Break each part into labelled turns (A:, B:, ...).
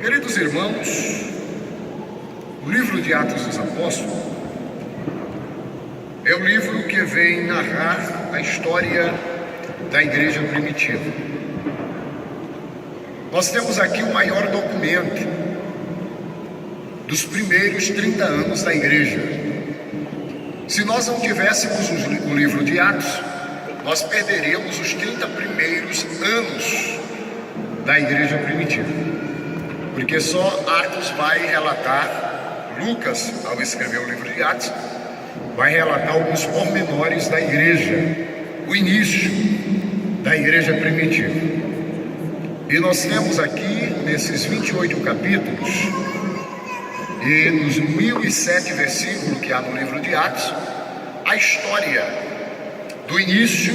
A: Queridos irmãos, o livro de Atos dos Apóstolos é o livro que vem narrar a história da igreja primitiva. Nós temos aqui o maior documento dos primeiros 30 anos da igreja. Se nós não tivéssemos o livro de Atos, nós perderíamos os 30 primeiros anos da igreja primitiva. Porque só Atos vai relatar, Lucas, ao escrever o livro de Atos, vai relatar alguns pormenores da igreja, o início da igreja primitiva. E nós temos aqui, nesses 28 capítulos, e nos 1007 versículos que há no livro de Atos, a história do início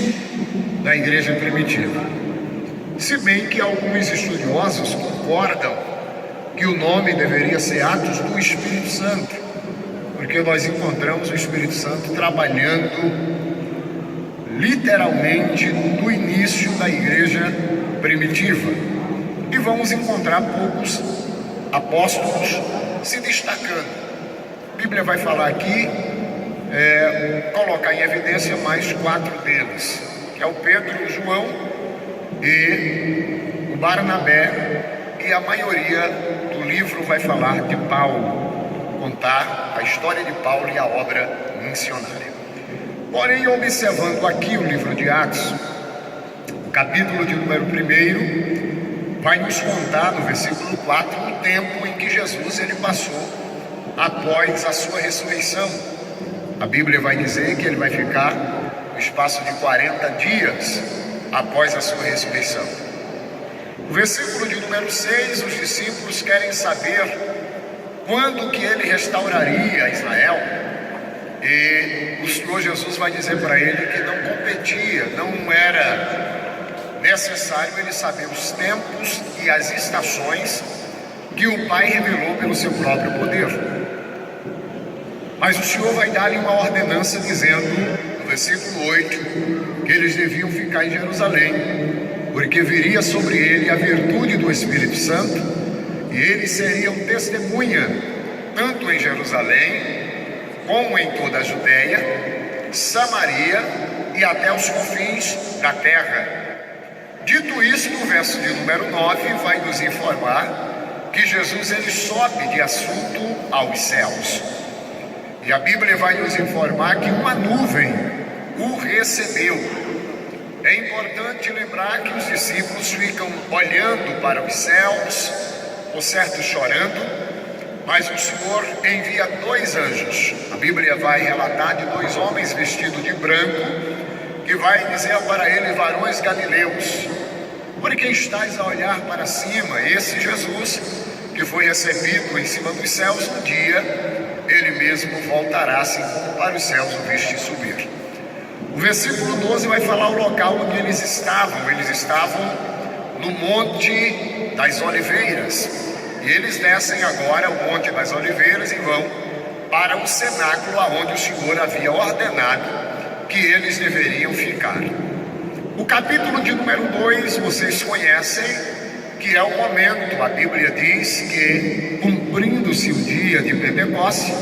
A: da igreja primitiva. Se bem que alguns estudiosos concordam que o nome deveria ser Atos do Espírito Santo, porque nós encontramos o Espírito Santo trabalhando literalmente no início da igreja primitiva, e vamos encontrar poucos apóstolos se destacando. A Bíblia vai falar aqui, colocar em evidência mais 4 deles, que é o Pedro, o João e o Barnabé, e a maioria do livro vai falar de Paulo, contar a história de Paulo e a obra missionária. Porém, observando aqui o livro de Atos, o capítulo de número 1 vai nos contar no versículo 4 o tempo em que Jesus ele passou após a sua ressurreição. A Bíblia vai dizer que ele vai ficar no espaço de 40 dias após a sua ressurreição. No versículo de número 6, os discípulos querem saber quando que ele restauraria Israel, e o Senhor Jesus vai dizer para ele que não competia, não era necessário ele saber os tempos e as estações que o Pai revelou pelo seu próprio poder. Mas o Senhor vai dar-lhe uma ordenança dizendo, no versículo 8, que eles deviam ficar em Jerusalém, porque viria sobre ele a virtude do Espírito Santo, e eles seriam testemunha, tanto em Jerusalém, como em toda a Judéia, Samaria e até os confins da terra. Dito isso, no verso de número 9, vai nos informar que Jesus ele sobe de assunto aos céus. E a Bíblia vai nos informar que uma nuvem o recebeu. É importante lembrar que os discípulos ficam olhando para os céus, por certo chorando, mas o Senhor envia 2 anjos. A Bíblia vai relatar de 2 homens vestidos de branco, que vai dizer para ele: varões galileus, por que estáis a olhar para cima? Esse Jesus que foi recebido em cima dos céus, um dia ele mesmo voltará, assim como para os céus o viste subir. O versículo 12 vai falar o local onde eles estavam. Eles estavam no Monte das Oliveiras, e eles descem agora o Monte das Oliveiras e vão para o cenáculo onde o Senhor havia ordenado que eles deveriam ficar. O capítulo de número 2 vocês conhecem, que é o momento, a Bíblia diz que, cumprindo-se o dia de Pentecostes,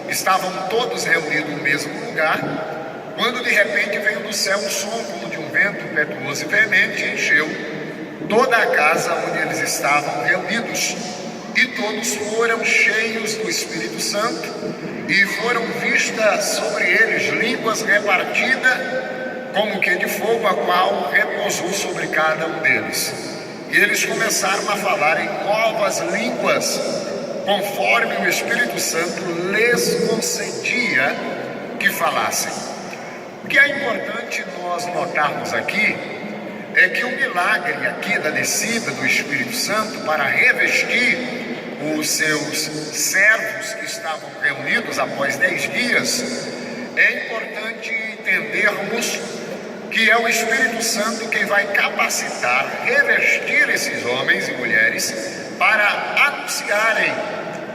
A: estavam todos reunidos no mesmo lugar, quando de repente veio do céu um som como de um vento impetuoso e veemente, e encheu toda a casa onde eles estavam reunidos, e todos foram cheios do Espírito Santo, e foram vistas sobre eles línguas repartidas como que de fogo, a qual repousou sobre cada um deles. E eles começaram a falar em novas línguas, conforme o Espírito Santo lhes concedia que falassem. O que é importante nós notarmos aqui é que o milagre aqui da descida do Espírito Santo para revestir os seus servos que estavam reunidos após 10 dias, é importante entendermos que é o Espírito Santo quem vai capacitar, revestir esses homens e mulheres para anunciarem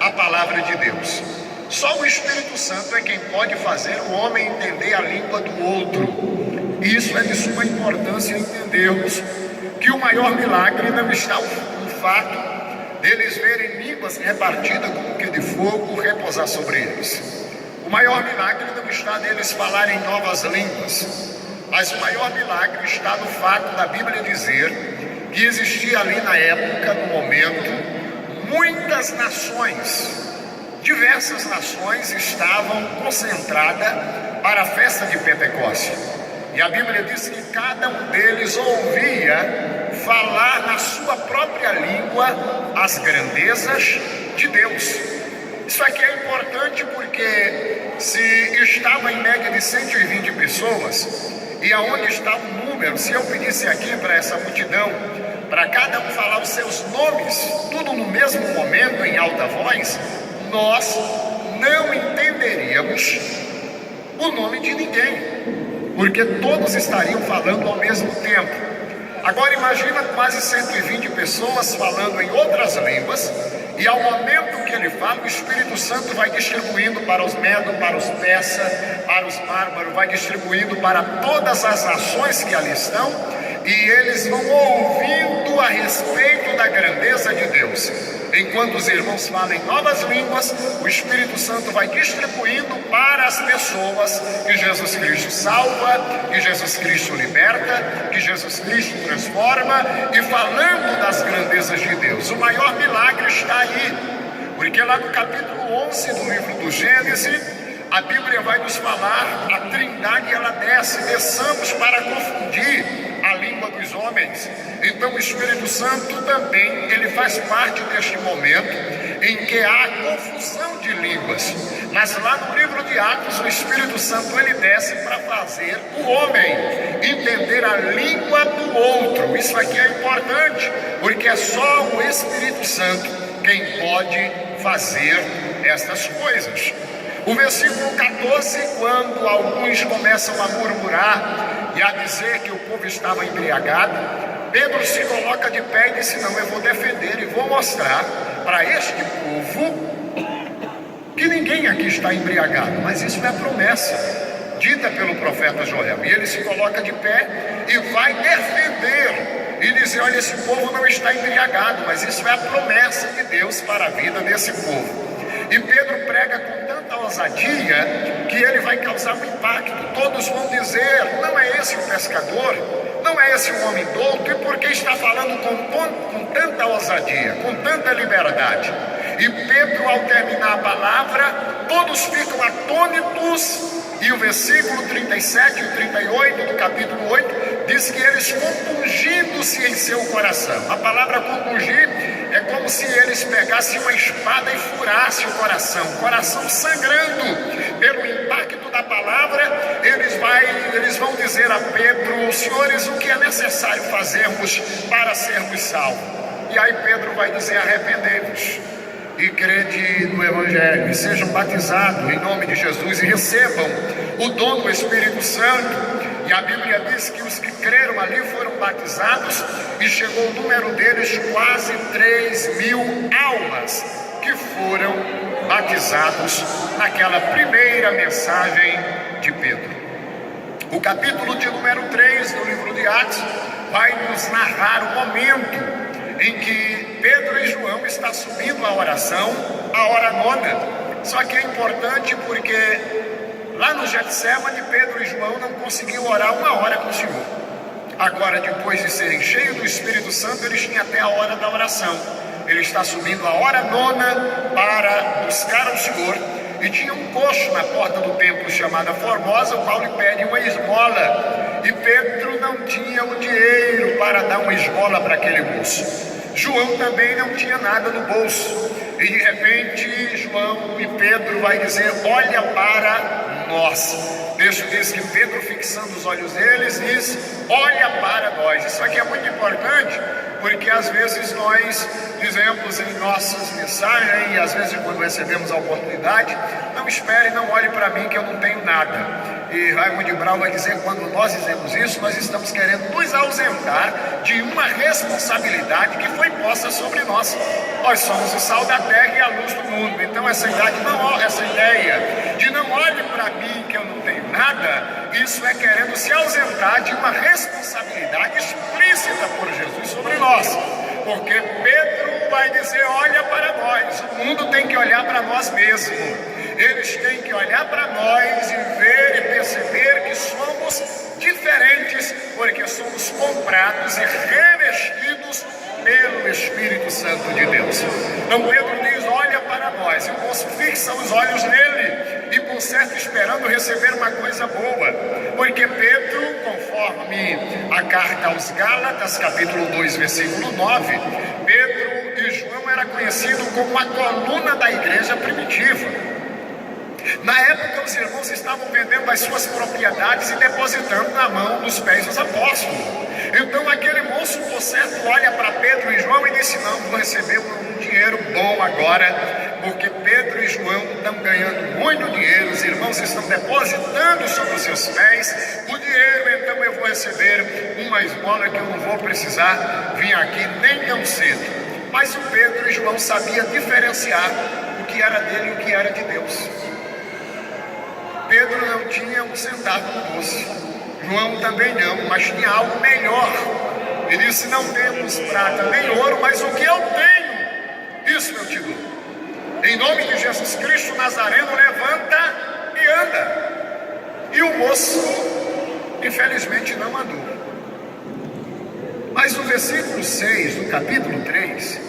A: a palavra de Deus. Só o Espírito Santo é quem pode fazer o homem entender a língua do outro. Isso é de suma importância entendermos que o maior milagre não está no fato deles verem línguas repartidas como que de fogo repousar sobre eles. O maior milagre não está neles falarem novas línguas, mas o maior milagre está no fato da Bíblia dizer que existia ali na época, no momento, muitas nações, diversas nações estavam concentradas para a festa de Pentecostes. E a Bíblia diz que cada um deles ouvia falar na sua própria língua as grandezas de Deus. Isso aqui é importante porque se estava em média de 120 pessoas, e aonde está o número, se eu pedisse aqui para essa multidão, para cada um falar os seus nomes, tudo no mesmo momento, em alta voz, nós não entenderíamos o nome de ninguém, porque todos estariam falando ao mesmo tempo. Agora imagina quase 120 pessoas falando em outras línguas, e ao momento que ele fala, o Espírito Santo vai distribuindo para os medos, para os persas, para os bárbaros, vai distribuindo para todas as nações que ali estão, e eles vão ouvindo a respeito da grandeza de Deus. Enquanto os irmãos falam em novas línguas, o Espírito Santo vai distribuindo para as pessoas que Jesus Cristo salva, que Jesus Cristo liberta, que Jesus Cristo transforma, e falando das grandezas de Deus. O maior milagre está aí, porque lá no capítulo 11 do livro do Gênesis, a Bíblia vai nos falar, a Trindade ela desçamos para confundir a língua dos homens. Então o Espírito Santo também, ele faz parte deste momento em que há confusão de línguas. Mas lá no livro de Atos, o Espírito Santo ele desce para fazer o homem entender a língua do outro. Isso aqui é importante, porque é só o Espírito Santo quem pode fazer estas coisas. O versículo 14, quando alguns começam a murmurar e a dizer que o povo estava embriagado, Pedro se coloca de pé e disse: não, eu vou defender e vou mostrar para este povo que ninguém aqui está embriagado, mas isso é promessa dita pelo profeta Joel. E ele se coloca de pé e vai defender e dizer: olha, esse povo não está embriagado, mas isso é a promessa de Deus para a vida desse povo. E Pedro prega com tanta ousadia que ele vai causar um impacto. Todos vão dizer: não é esse o pescador? Não é esse o homem douto? E por que está falando com tanta ousadia, com tanta liberdade? E Pedro, ao terminar a palavra, todos ficam atônitos. E o versículo 37 e 38 do capítulo 8 diz que eles compungindo-se em seu coração. A palavra compungir é como se eles pegassem uma espada e furassem o coração sangrando. Pelo impacto da palavra, eles vão dizer a Pedro: senhores, o que é necessário fazermos para sermos salvos? E aí Pedro vai dizer: arrependei-vos e crede no Evangelho, e sejam batizados em nome de Jesus, e recebam o dom do Espírito Santo. E a Bíblia diz que os que creram ali foram batizados, e chegou o número deles quase 3.000 almas que foram batizados naquela primeira mensagem de Pedro. O capítulo de número 3 do livro de Atos vai nos narrar o momento em que Pedro e João estão subindo a oração, a hora nona. Só que é importante porque lá no Getsemane, Pedro e João não conseguiam orar uma hora com o Senhor. Agora, depois de serem cheios do Espírito Santo, eles tinham até a hora da oração. Ele está subindo a hora nona para buscar o Senhor. E tinha um coxo na porta do templo chamada Formosa, o qual lhe pede uma esmola. E Pedro não tinha o dinheiro para dar uma esmola para aquele moço. João também não tinha nada no bolso. E de repente João e Pedro vai dizer: olha para nós. O texto diz que Pedro, fixando os olhos deles, diz: olha para nós. Isso aqui é muito importante, porque às vezes nós dizemos em nossas mensagens, e às vezes quando recebemos a oportunidade: não espere, não olhe para mim que eu não tenho nada. E Raimundo Brau vai dizer: quando nós dizemos isso, nós estamos querendo nos ausentar de uma responsabilidade que foi posta sobre nós. Nós somos o sal da terra e a luz do mundo. Então essa ideia de não olhe para mim que eu não tenho nada, isso é querendo se ausentar de uma responsabilidade explícita por Jesus sobre nós. Porque Pedro vai dizer: olha para nós. O mundo tem que olhar para nós mesmos. Eles têm que olhar para nós e ver e perceber que somos diferentes, porque somos comprados e revestidos pelo Espírito Santo de Deus. Então Pedro diz: olha para nós. E o moço fixa os olhos nele, e por certo esperando receber uma coisa boa, porque Pedro, conforme a carta aos Gálatas, capítulo 2, versículo 9, Pedro e João era conhecido como a coluna da igreja primitiva. Na época, os irmãos estavam vendendo as suas propriedades e depositando na mão dos pés dos apóstolos. Então aquele moço, por certo, olha para Pedro e João e disse: não, vou receber um dinheiro bom agora, porque Pedro e João estão ganhando muito dinheiro, os irmãos estão depositando sobre os seus pés o dinheiro, então eu vou receber uma esmola que eu não vou precisar vir aqui nem tão cedo. Mas o Pedro e João sabiam diferenciar o que era dele e o que era de Deus. Pedro não tinha um centavo no bolso, João também não, mas tinha algo melhor. Ele disse: não temos prata nem ouro, mas o que eu tenho, isso eu te dou. Em nome de Jesus Cristo Nazareno, levanta e anda. E o moço, infelizmente, não andou. Mas o versículo 6 do capítulo 3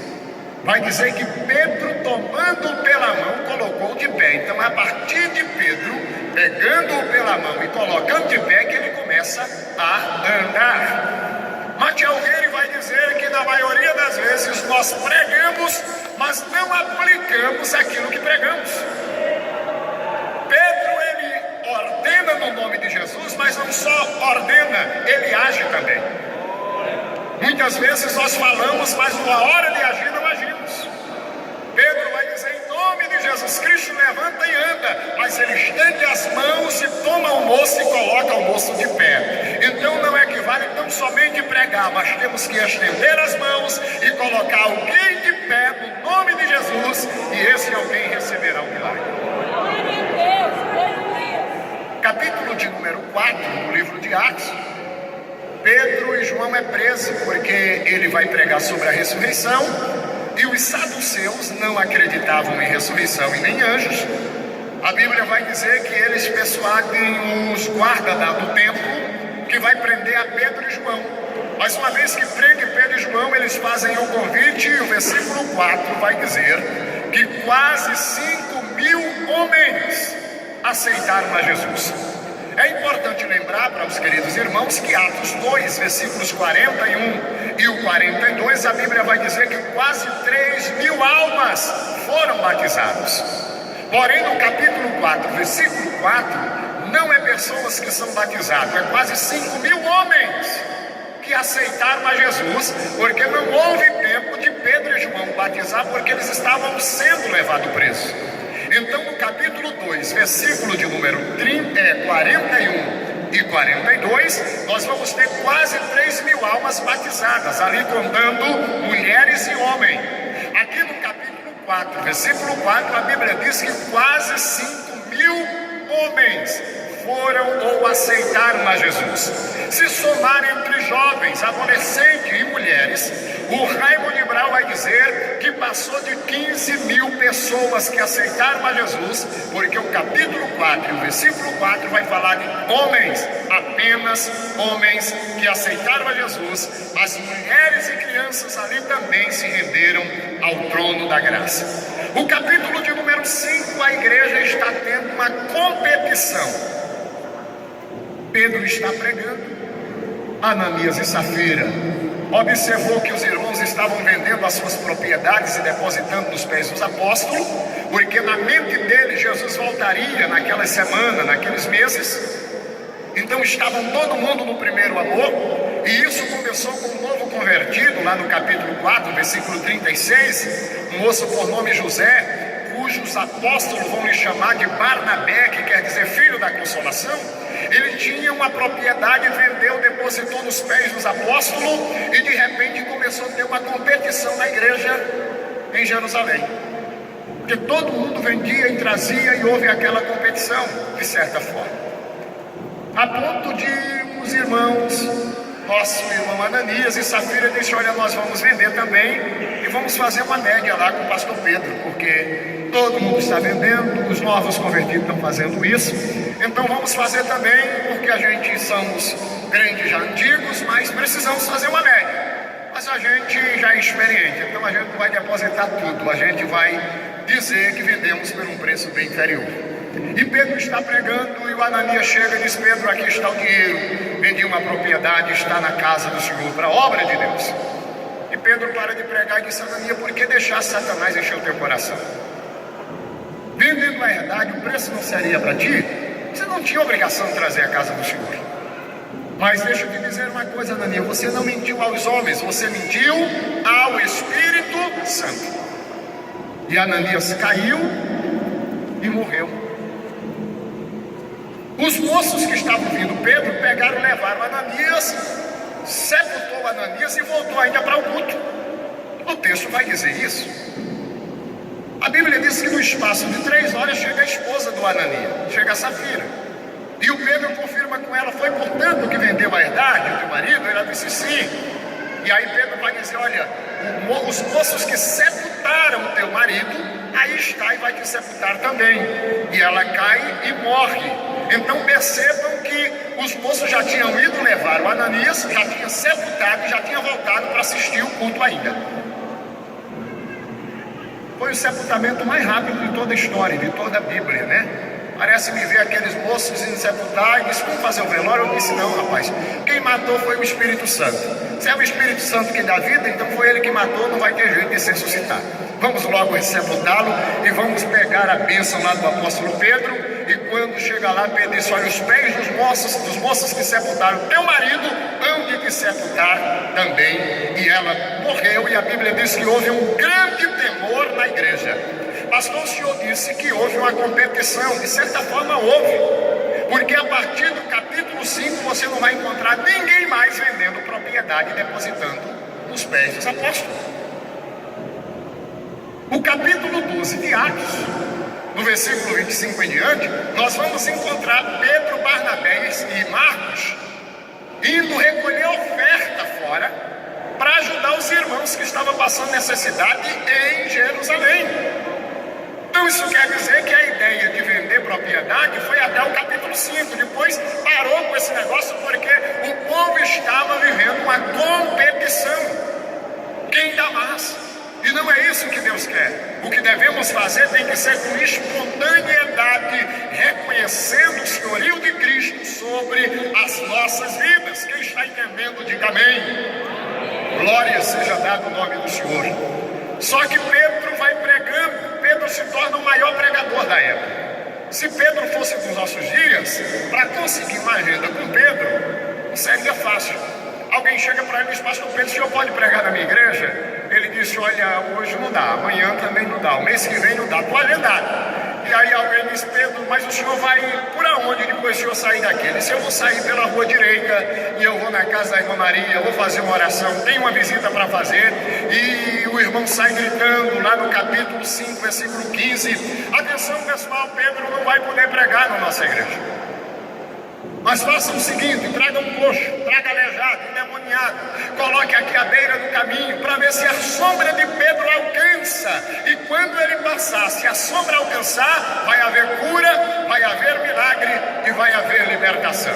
A: vai dizer que Pedro, tomando-o pela mão, colocou de pé. Então, a partir de Pedro pegando-o pela mão e colocando de pé, que ele começa a andar. Mateus vai dizer que na maioria das vezes nós pregamos, mas não aplicamos aquilo que pregamos. Pedro, ele ordena no nome de Jesus, mas não só ordena, ele age também. Muitas vezes nós falamos, mas na hora de agir não agimos. Pedro vai dizer: em nome de Jesus Cristo, levanta e anda. Mas ele estende as mãos e toma o moço e coloca o moço de pé. Então não equivale tão somente pregar, mas temos que estender as mãos e colocar alguém de pé no nome de Jesus, e esse alguém receberá um milagre. Capítulo de número 4 do livro de Atos. Pedro e João é preso porque ele vai pregar sobre a ressurreição, e os saduceus não acreditavam em ressurreição e nem anjos. A Bíblia vai dizer que eles persuadem os guardas do templo que vai prender a Pedro e João. Mas uma vez que prende Pedro e João, eles fazem o convite, e o versículo 4 vai dizer que quase 5.000 homens aceitaram a Jesus. É importante lembrar para os queridos irmãos que Atos 2, versículos 41 e o 42, a Bíblia vai dizer que quase 3.000 almas foram batizadas. Porém, no capítulo 4, versículo 4, não é pessoas que são batizadas, é quase 5.000 homens que aceitaram a Jesus, porque não houve tempo de Pedro e João batizar, porque eles estavam sendo levados presos. Então, no capítulo 2, versículo de número 41 e 42, nós vamos ter quase 3.000 almas batizadas, ali contando mulheres e homens. Aqui no capítulo 4, versículo 4, a Bíblia diz que quase 5.000 homens foram ou aceitaram a Jesus. Se somar entre jovens, adolescentes e mulheres, o Raymond Brau vai dizer que passou de 15.000 pessoas que aceitaram a Jesus, porque o capítulo 4 e o versículo 4 vai falar de homens, apenas homens que aceitaram a Jesus. As mulheres e crianças ali também se renderam ao trono da graça. O capítulo de número 5, a igreja está tendo uma competição. Pedro está pregando, Ananias e Safira observou que os irmãos estavam vendendo as suas propriedades e depositando nos pés dos apóstolos, porque na mente dele Jesus voltaria naquelas semanas, naqueles meses. Então estavam todo mundo no primeiro amor, e isso começou com um novo convertido, lá no capítulo 4, versículo 36, um moço por nome José, cujos apóstolos vão lhe chamar de Barnabé, que quer dizer filho da consolação. Ele tinha uma propriedade, vendeu, depositou nos pés dos apóstolos, e de repente começou a ter uma competição na igreja em Jerusalém, porque todo mundo vendia e trazia, e houve aquela competição, de certa forma, a ponto de os irmãos, nosso irmão Ananias e Safira, disse: olha, nós vamos vender também e vamos fazer uma média lá com o pastor Pedro, porque todo mundo está vendendo, os novos convertidos estão fazendo isso, então vamos fazer também, porque a gente somos crentes já antigos, mas precisamos fazer uma média. Mas a gente já é experiente, então a gente não vai depositar tudo, a gente vai dizer que vendemos por um preço bem inferior. E Pedro está pregando e o Ananias chega e diz: Pedro, aqui está o dinheiro, vendi uma propriedade, está na casa do Senhor para a obra de Deus. E Pedro para de pregar e diz: Ananias, por que deixar Satanás encher o teu coração? Vendendo a herdade, o preço não seria para ti? Você não tinha obrigação de trazer a casa do Senhor. Mas deixa eu te dizer uma coisa, Ananias, você não mentiu aos homens, você mentiu ao Espírito Santo. E Ananias caiu e morreu. Os moços que estavam vindo Pedro pegaram e levaram Ananias, sepultou Ananias e voltou ainda para o culto. O texto vai dizer isso. A Bíblia diz que no espaço de 3 horas chega a esposa do Ananias, chega a Safira. E o Pedro confirma com ela: foi portanto que vendeu a herdade, o teu marido? Ela disse sim. E aí Pedro vai dizer: olha, os moços que sepultaram o teu marido, aí está e vai te sepultar também. E ela cai e morre. Então percebam que os moços já tinham ido levar o Ananias, já tinham sepultado e já tinham voltado para assistir o culto ainda. Foi o sepultamento mais rápido de toda a história, de toda a Bíblia, né? Parece-me ver aqueles moços indo sepultar e disse: vamos fazer o velório? Eu disse: não, rapaz, quem matou foi o Espírito Santo. Se é o Espírito Santo que dá vida, então foi ele que matou, não vai ter jeito de se ressuscitar. Vamos logo sepultá-lo e vamos pegar a bênção lá do apóstolo Pedro. E quando chega lá, Pedro disse: olha, os pés dos moços que sepultaram teu marido hão de te sepultar também. E ela morreu, e a Bíblia diz que houve um grande temor na igreja. Pastor, o senhor disse que houve uma competição. De certa forma houve, porque a partir do capítulo 5 você não vai encontrar ninguém mais vendendo propriedade e depositando nos pés dos apóstolos. O capítulo 12 de Atos, no versículo 25 em diante, nós vamos encontrar Pedro, Barnabé e Marcos indo recolher oferta fora para ajudar os irmãos que estavam passando necessidade em Jerusalém. Então isso quer dizer que a ideia de vender propriedade foi até o capítulo 5, depois parou com esse negócio porque o povo estava vivendo uma competição. Quem dá mais? E não é isso que Deus quer. O que devemos fazer tem que ser com espontaneidade, reconhecendo o senhorio de Cristo sobre as nossas vidas. Quem está entendendo, diga amém. Glória seja dado o nome do Senhor. Só que Pedro vai pregando. Pedro se torna o maior pregador da época. Se Pedro fosse dos nossos dias, para conseguir uma agenda com Pedro, não seria fácil. Alguém chega para ele e diz: pastor Pedro, o senhor pode pregar na minha igreja? Ele disse: olha, hoje não dá, amanhã também não dá, o mês que vem não dá, estou agendado. E aí alguém diz: Pedro, mas o senhor vai por aonde depois que o senhor sair daqui? Ele disse: eu vou sair pela rua direita e eu vou na casa da irmã Maria, eu vou fazer uma oração, tem uma visita para fazer. E o irmão sai gritando lá no capítulo 5, versículo 15: atenção pessoal, Pedro não vai poder pregar na nossa igreja. Mas faça o seguinte: traga um coxo, traga aleijado, endemoniado, coloque aqui à beira do caminho para ver se a sombra de Pedro alcança. E quando ele passar, se a sombra alcançar, vai haver cura, vai haver milagre e vai haver libertação.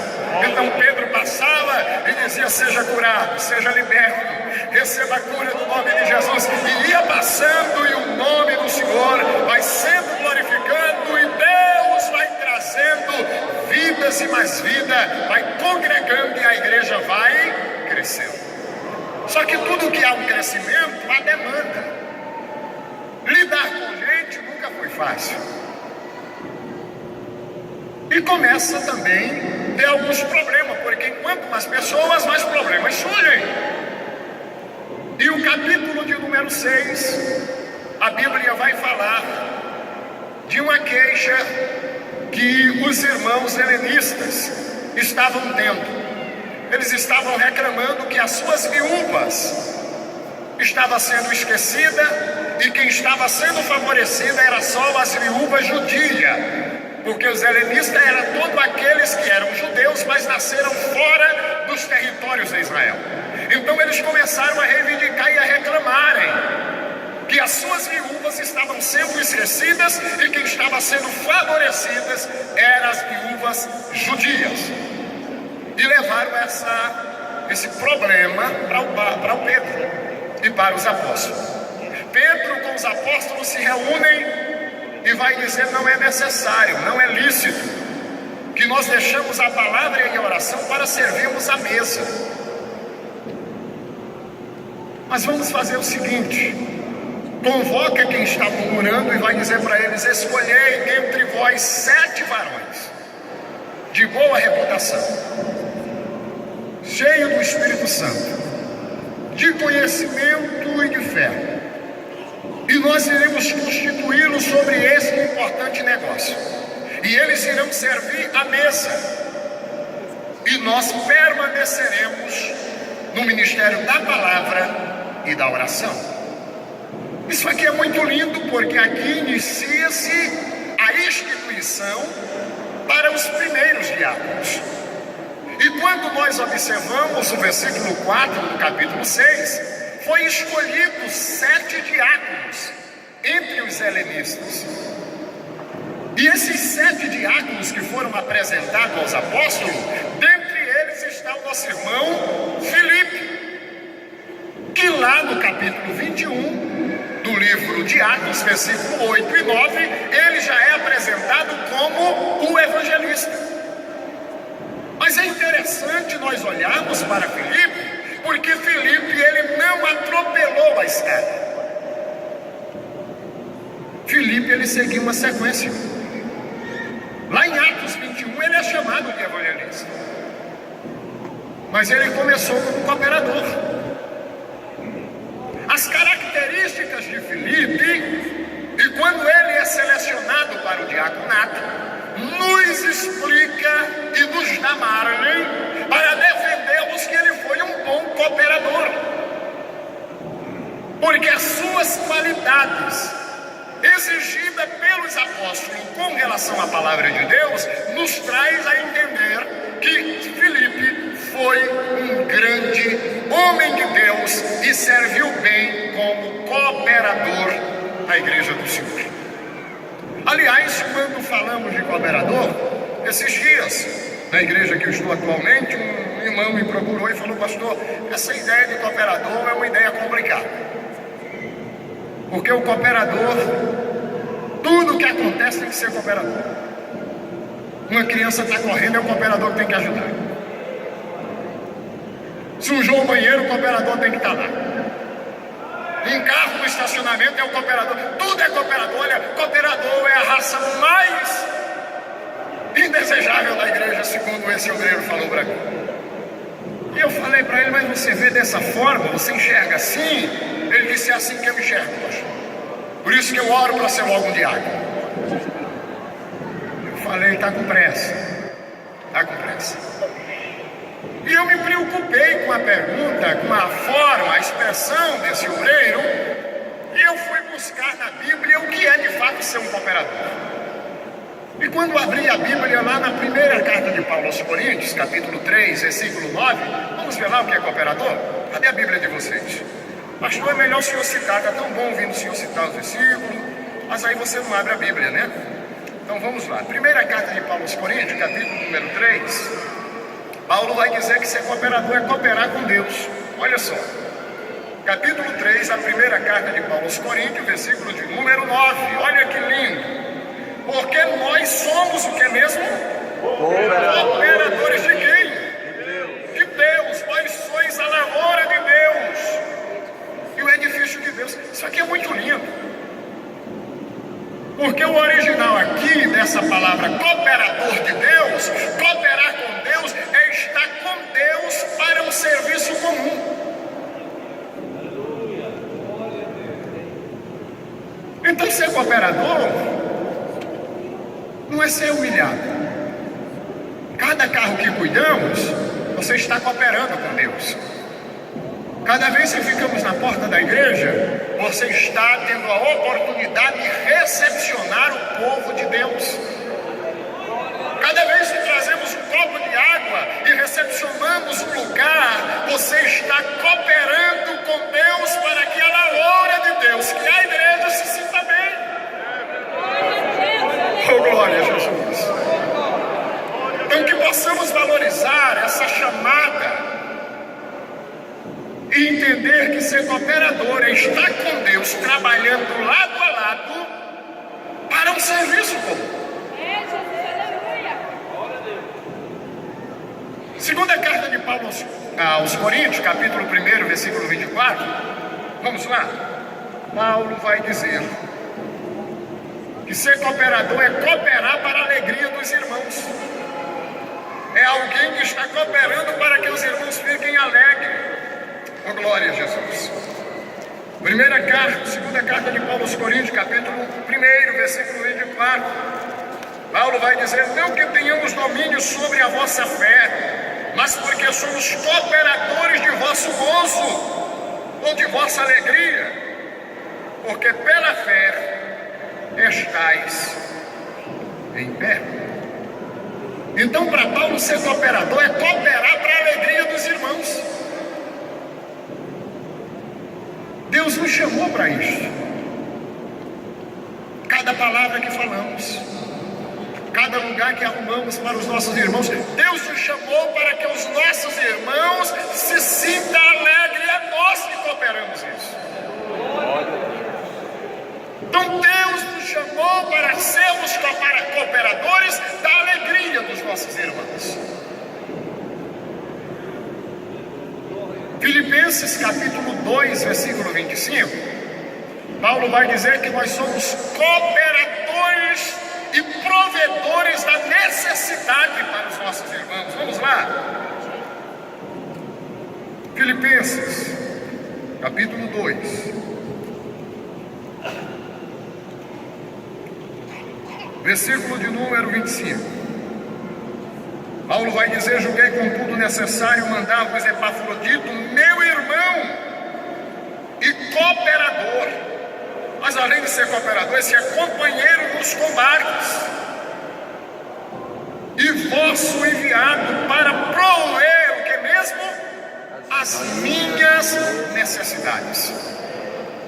A: Então Pedro passava e dizia: seja curado, seja liberto, receba a cura no nome de Jesus. E ia passando e o nome do Senhor vai sendo glorificado e Deus vai trazendo vidas e mais vida, vai congregando e a igreja vai crescendo. Só que tudo que há um crescimento, há demanda. Lidar com gente nunca foi fácil. E começa também a ter alguns problemas, porque quanto mais pessoas, mais problemas surgem. E o capítulo de número 6, a Bíblia vai falar de uma queixa que os irmãos helenistas estavam tendo. Eles estavam reclamando que as suas viúvas estavam sendo esquecidas e quem estava sendo favorecida era só as viúvas judias, porque os helenistas eram todos aqueles que eram judeus, mas nasceram fora dos territórios de Israel. Então eles começaram a reivindicar e a reclamarem que as suas viúvas estavam sendo esquecidas e quem estava sendo favorecidas eram as viúvas judias. E levaram esse problema para o Pedro e para os apóstolos. Pedro com os apóstolos se reúnem e vai dizer: não é necessário, não é lícito que nós deixamos a palavra e a oração para servirmos a mesa. Mas vamos fazer o seguinte: convoca quem está murmurando e vai dizer para eles: escolhei entre vós 7 varões de boa reputação, cheio do Espírito Santo, de conhecimento e de fé, e nós iremos constituí-los sobre esse importante negócio, e eles irão servir a mesa, e nós permaneceremos no ministério da palavra e da oração. Isso aqui é muito lindo, porque aqui inicia-se a instituição para os primeiros diáconos. E quando nós observamos o versículo 4 do capítulo 6, foi escolhido 7 diáconos entre os helenistas. E esses 7 diáconos que foram apresentados aos apóstolos, dentre eles está o nosso irmão Filipe, que lá no capítulo 21 do livro de Atos, versículo 8 e 9, ele já é apresentado como o evangelista. Mas é interessante nós olharmos para Filipe, porque Filipe ele não atropelou a escada. Filipe ele seguiu uma sequência. Lá em Atos 21 ele é chamado de evangelista, mas ele começou como cooperador. As características de Filipe, e quando ele é selecionado para o diaconato, nos explica e nos dá margem para defendermos que ele foi um bom cooperador, porque as suas qualidades exigidas pelos apóstolos com relação à palavra de Deus nos traz a entender que Filipe foi um grande homem de Deus e serviu bem como cooperador na igreja do Senhor. Aliás, quando falamos de cooperador, esses dias, na igreja que eu estou atualmente, um irmão me procurou e falou: pastor, essa ideia de cooperador é uma ideia complicada, porque o cooperador, tudo que acontece tem que ser cooperador. Uma criança está correndo, é o cooperador que tem que ajudar. Sujou o banheiro, o cooperador tem que estar lá. Um carro no estacionamento, é o cooperador. Tudo é cooperador. Olha, cooperador é a raça mais indesejável da igreja, segundo esse obreiro falou para mim. E eu falei para ele: mas você vê dessa forma? Você enxerga assim? Ele disse: é assim que eu enxergo, pastor. Por isso que eu oro para ser logo um diácono. Eu falei: está com pressa. Está com pressa. E eu me preocupei com a pergunta, com a forma, a expressão desse obreiro, e eu fui buscar na Bíblia o que é de fato ser um cooperador. E quando abri a Bíblia lá na primeira carta de Paulo aos Coríntios, capítulo 3, versículo 9, vamos ver lá o que é cooperador? Cadê a Bíblia de vocês? Pastor, é melhor o senhor citar, está tão bom ouvindo o senhor citar os versículos, mas aí você não abre a Bíblia, né? Então vamos lá. Primeira carta de Paulo aos Coríntios, capítulo número 3, Paulo vai dizer que ser cooperador é cooperar com Deus. Olha só, capítulo 3, a primeira carta de Paulo aos Coríntios, versículo de número 9, olha que lindo. Porque nós somos o que mesmo? Cooperadores de quem? De Deus. Vós sois a lavoura de Deus e o edifício de Deus. Isso aqui é muito lindo, porque o original aqui dessa palavra cooperador de Deus, cooperar com Deus, é estar com Deus para um serviço comum. Então ser cooperador não é ser humilhado. Cada carro que cuidamos, você está cooperando com Deus. Cada vez que ficamos na porta da igreja, você está tendo a oportunidade de recepcionar o povo de Deus. Cada vez que trazemos um copo de água e recepcionamos um lugar, você está cooperando com Deus para que a lavoura de Deus, que é a entender que ser cooperador é estar com Deus, trabalhando lado a lado para um serviço comum. Segunda carta de Paulo aos Coríntios, capítulo 1, versículo 24. Vamos lá. Paulo vai dizer que ser cooperador é cooperar para a alegria dos irmãos. É alguém que está cooperando para que os irmãos fiquem alegres. Oh, glória a Jesus. Segunda carta de Paulo aos Coríntios, capítulo 1, versículo 24. Paulo vai dizer: não que tenhamos domínio sobre a vossa fé, mas porque somos cooperadores de vosso gozo, ou de vossa alegria, porque pela fé estais em pé. Então, para Paulo, ser cooperador é cooperar para a alegria dos irmãos. Deus nos chamou para isso. Cada palavra que falamos, cada lugar que arrumamos para os nossos irmãos, Deus nos chamou para que os nossos irmãos se sintam alegres. É nós que cooperamos isso. Então Deus nos chamou para sermos cooperadores da alegria dos nossos irmãos. Filipenses capítulo 2, versículo 25, Paulo vai dizer que nós somos cooperadores e provedores da necessidade para os nossos irmãos. Vamos lá. Filipenses capítulo 2, versículo de número 25. Paulo vai dizer: julguei contudo necessário mandar-vos Epafrodito, meu irmão e cooperador. Mas além de ser cooperador, esse é companheiro nos combates e vosso enviado para prover o que mesmo? As minhas necessidades.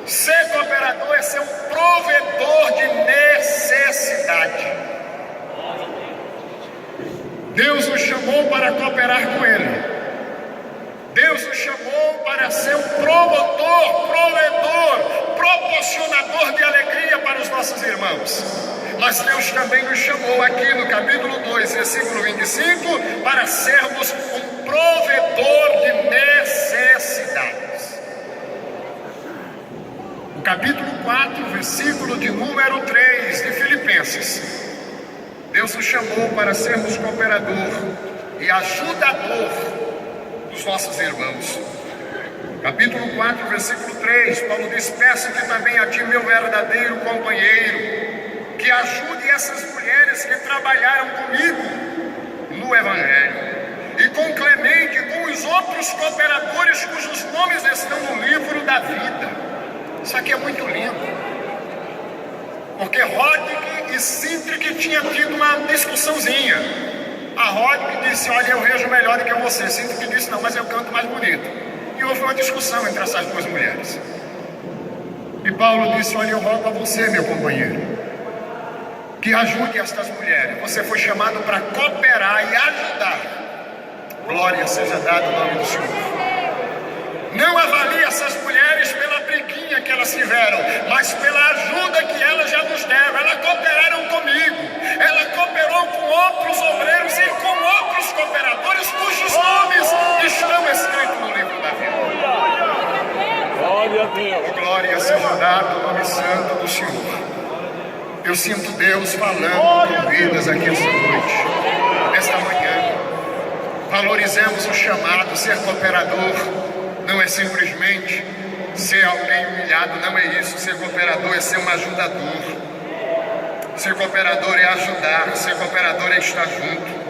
A: Ser cooperador é ser um provedor de necessidade. Deus nos chamou para cooperar com Ele. Deus nos chamou para ser um promotor, provedor, proporcionador de alegria para os nossos irmãos. Mas Deus também nos chamou aqui no capítulo 2, versículo 25, para sermos um provedor de necessidades. No capítulo 4, versículo de número 3 de Filipenses, Deus nos chamou para sermos cooperador e ajudador dos nossos irmãos. Capítulo 4, versículo 3, Paulo diz: peço-te também a ti, meu verdadeiro companheiro, que ajude essas mulheres que trabalharam comigo no Evangelho, e com Clemente e com os outros cooperadores cujos nomes estão no livro da vida. Isso aqui é muito lindo, porque Rodrigue e Sintrique tinham tido uma discussãozinha. A Rodrigue disse: olha, eu vejo melhor do que você. Sintrique disse: não, mas eu canto mais bonito. E houve uma discussão entre essas duas mulheres. E Paulo disse: olha, eu rogo a você, meu companheiro, que ajude estas mulheres. Você foi chamado para cooperar e ajudar. Glória seja dada ao nome do Senhor. Não avalie essas mulheres pela briguinha que elas tiveram, mas pela ajuda que elas já nos deram. Elas cooperaram comigo, ela cooperou com outros obreiros e com outros cooperadores cujos nomes estão escritos no livro da vida. Glória a Deus. Glória seja dada ao nome santo do Senhor. Eu sinto Deus falando com vidas aqui esta noite, esta manhã. Valorizemos o chamado. Ser cooperador não é simplesmente ser alguém humilhado, não é isso. Ser cooperador é ser um ajudador. Ser cooperador é ajudar, ser cooperador é estar junto.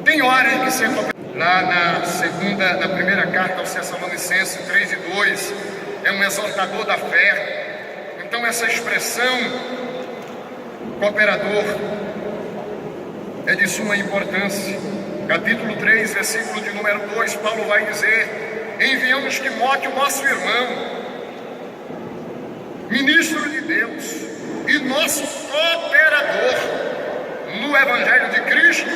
A: Tem hora em que ser cooperador, lá na primeira carta aos Tessalonicenses 3 e 2, é um exortador da fé. Então essa expressão cooperador é de suma importância. Capítulo 3, versículo de número 2, Paulo vai dizer: enviamos Timóteo, nosso irmão, ministro de Deus e nosso cooperador no Evangelho de Cristo,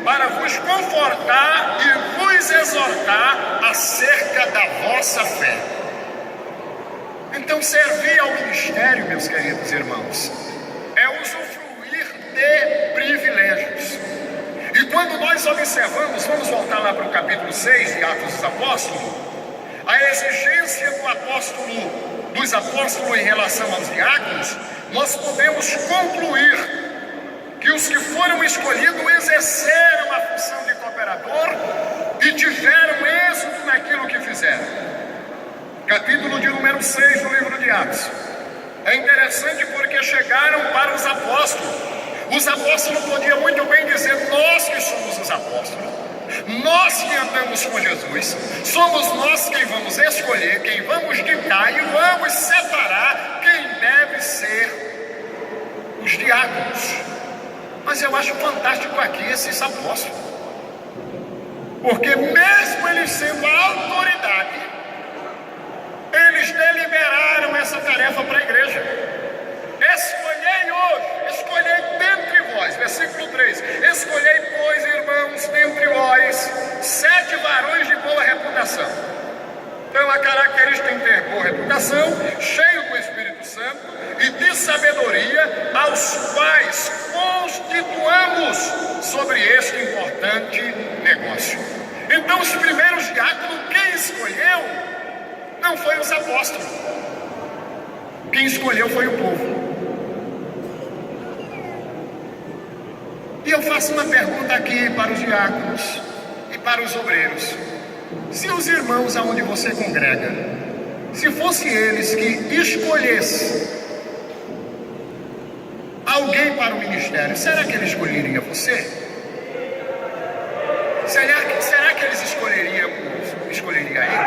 A: para vos confortar e vos vos exortar acerca da vossa fé. Então, servir ao ministério, meus queridos irmãos, é usufruir de privilégios. E quando nós observamos, vamos voltar lá para o capítulo 6 de Atos dos Apóstolos, a exigência dos apóstolos em relação aos diáconos, nós podemos concluir que os que foram escolhidos exerceram a função de cooperador e tiveram êxito naquilo que fizeram. Capítulo de número 6 do livro de Atos. É interessante porque chegaram para os apóstolos. Os apóstolos podiam muito bem dizer: nós que somos os apóstolos, nós que andamos com Jesus, somos nós quem vamos escolher, quem vamos ditar e vamos separar quem deve ser os diáconos. Mas eu acho fantástico aqui esses apóstolos, porque mesmo eles sendo a autoridade, eles deliberaram essa tarefa para a igreja. Escolhei hoje, escolhei dentre vós, versículo 3, escolhei, pois, irmãos, dentre vós 7 varões de boa reputação. Então a característica tem ter boa reputação, cheio do Espírito Santo e de sabedoria, aos quais constituamos sobre este importante negócio. Então os primeiros diáconos, quem escolheu não foi os apóstolos, quem escolheu foi o povo. E eu faço uma pergunta aqui para os diáconos e para os obreiros: se os irmãos aonde você congrega, se fosse eles que escolhessem alguém para o ministério, será que ele escolheria você? Será que eles escolheriam ele?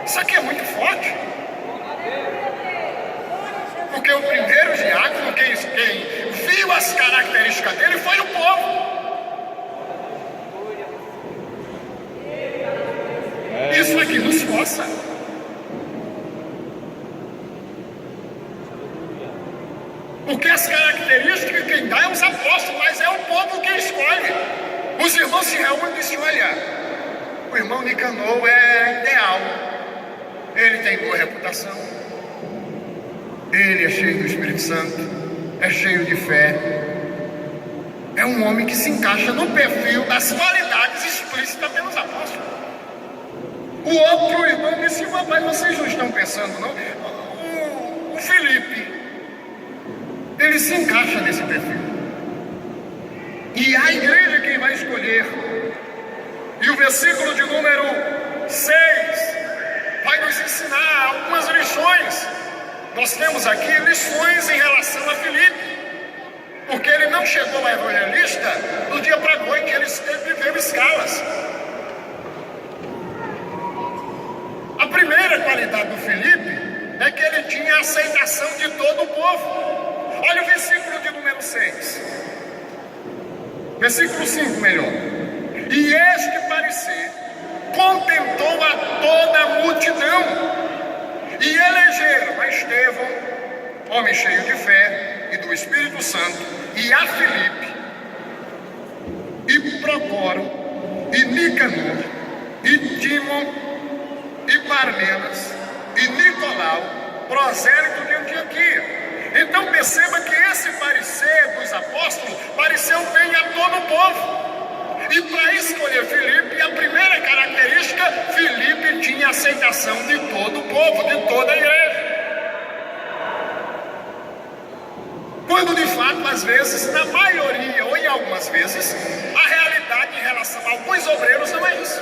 A: Isso aqui é muito forte. Porque o primeiro diácono, quem viu as características dele, foi o povo. Isso aqui nos força. Porque as características quem dá é os apóstolos, mas é o povo quem escolhe. Os irmãos se reúnem e dizem: olha, o irmão Nicanor é ideal, ele tem boa reputação, ele é cheio do Espírito Santo, é cheio de fé, é um homem que se encaixa no perfil das qualidades explícitas pelos apóstolos. O outro irmão disse: mas vocês não estão pensando não? O Filipe, ele se encaixa nesse perfil. E a igreja quem vai escolher. E o versículo de número 6 vai nos ensinar algumas lições. Nós temos aqui lições em relação a Filipe, porque ele não chegou a evangelista do dia para a noite, ele viveu escalas. A primeira qualidade do Filipe é que ele tinha a aceitação de todo o povo. Olha o versículo de número 6, versículo 5 melhor. E este parecer contentou a toda a multidão, e elegeram a Estevão, homem cheio de fé e do Espírito Santo, e a Filipe, e Procoro, e Nicanor, e Timon, e Parmenas, e Nicolau, prosélito de Antioquia. Então perceba que esse parecer dos apóstolos pareceu bem a todo o povo. E para escolher Filipe, a primeira característica, Filipe tinha aceitação de todo o povo, de toda a igreja. Quando de fato, às vezes, na maioria ou em algumas vezes, a realidade em relação a alguns obreiros não é isso.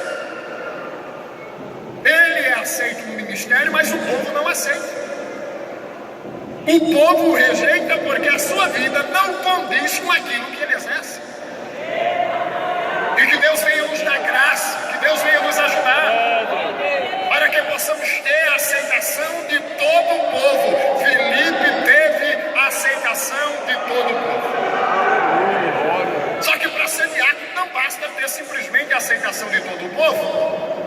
A: Ele é aceito no ministério, mas o povo não aceita. O povo o rejeita porque a sua vida não condiz com aquilo que ele exerce. E que Deus venha nos dar graça, que Deus venha nos ajudar, para que possamos ter a aceitação de todo o povo. Filipe teve a aceitação de todo o povo. Só que para ser diácono não basta ter simplesmente a aceitação de todo o povo.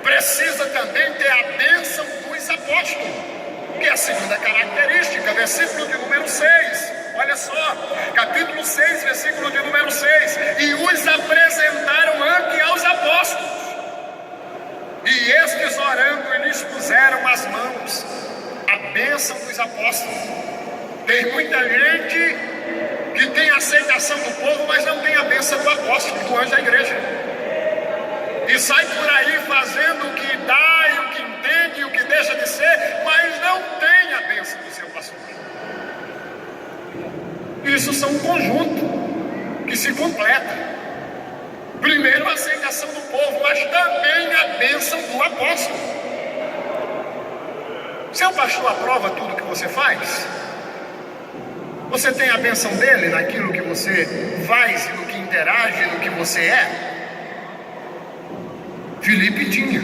A: Precisa também ter a bênção dos apóstolos, que é a segunda característica, versículo de número 6. olha só, capítulo 6, versículo de número 6, e os apresentaram ante aos apóstolos, e estes orando lhes puseram as mãos, a bênção dos apóstolos. Tem muita gente que tem a aceitação do povo, mas não tem a bênção do apóstolo, do anjo da igreja, e sai por aí fazendo o que dá e o que entende e o que deixa de ser, mas não tem a bênção do seu pastor. Isso são um conjunto que se completa. Primeiro a aceitação do povo, mas também a bênção do apóstolo. Seu pastor aprova tudo que você faz? Você tem a bênção dele naquilo que você faz, no que interage, no que você é? Filipe tinha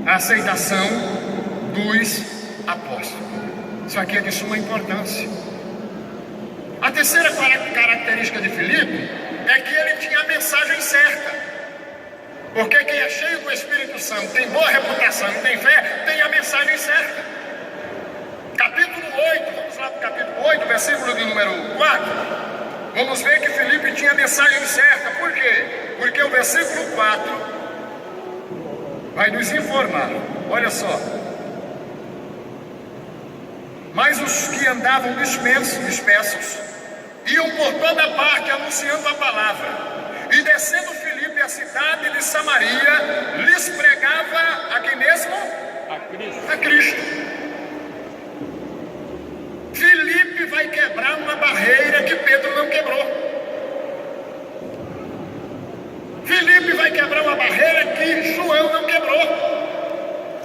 A: a aceitação dos apóstolos. Isso aqui é de suma importância. A terceira característica de Filipe é que ele tinha a mensagem certa. Porque quem é cheio do Espírito Santo, tem boa reputação e tem fé, tem a mensagem certa. Capítulo 8, vamos lá para o capítulo 8, versículo de número 4. Vamos ver que Filipe tinha a mensagem certa. Por quê? Porque o versículo 4 vai nos informar, olha só. Mas os que andavam dispersos iam por toda parte anunciando a palavra. E descendo Filipe à cidade de Samaria, lhes pregava a quem mesmo? A Cristo. Filipe vai quebrar uma barreira que Pedro não quebrou. Filipe vai quebrar uma barreira que João não quebrou.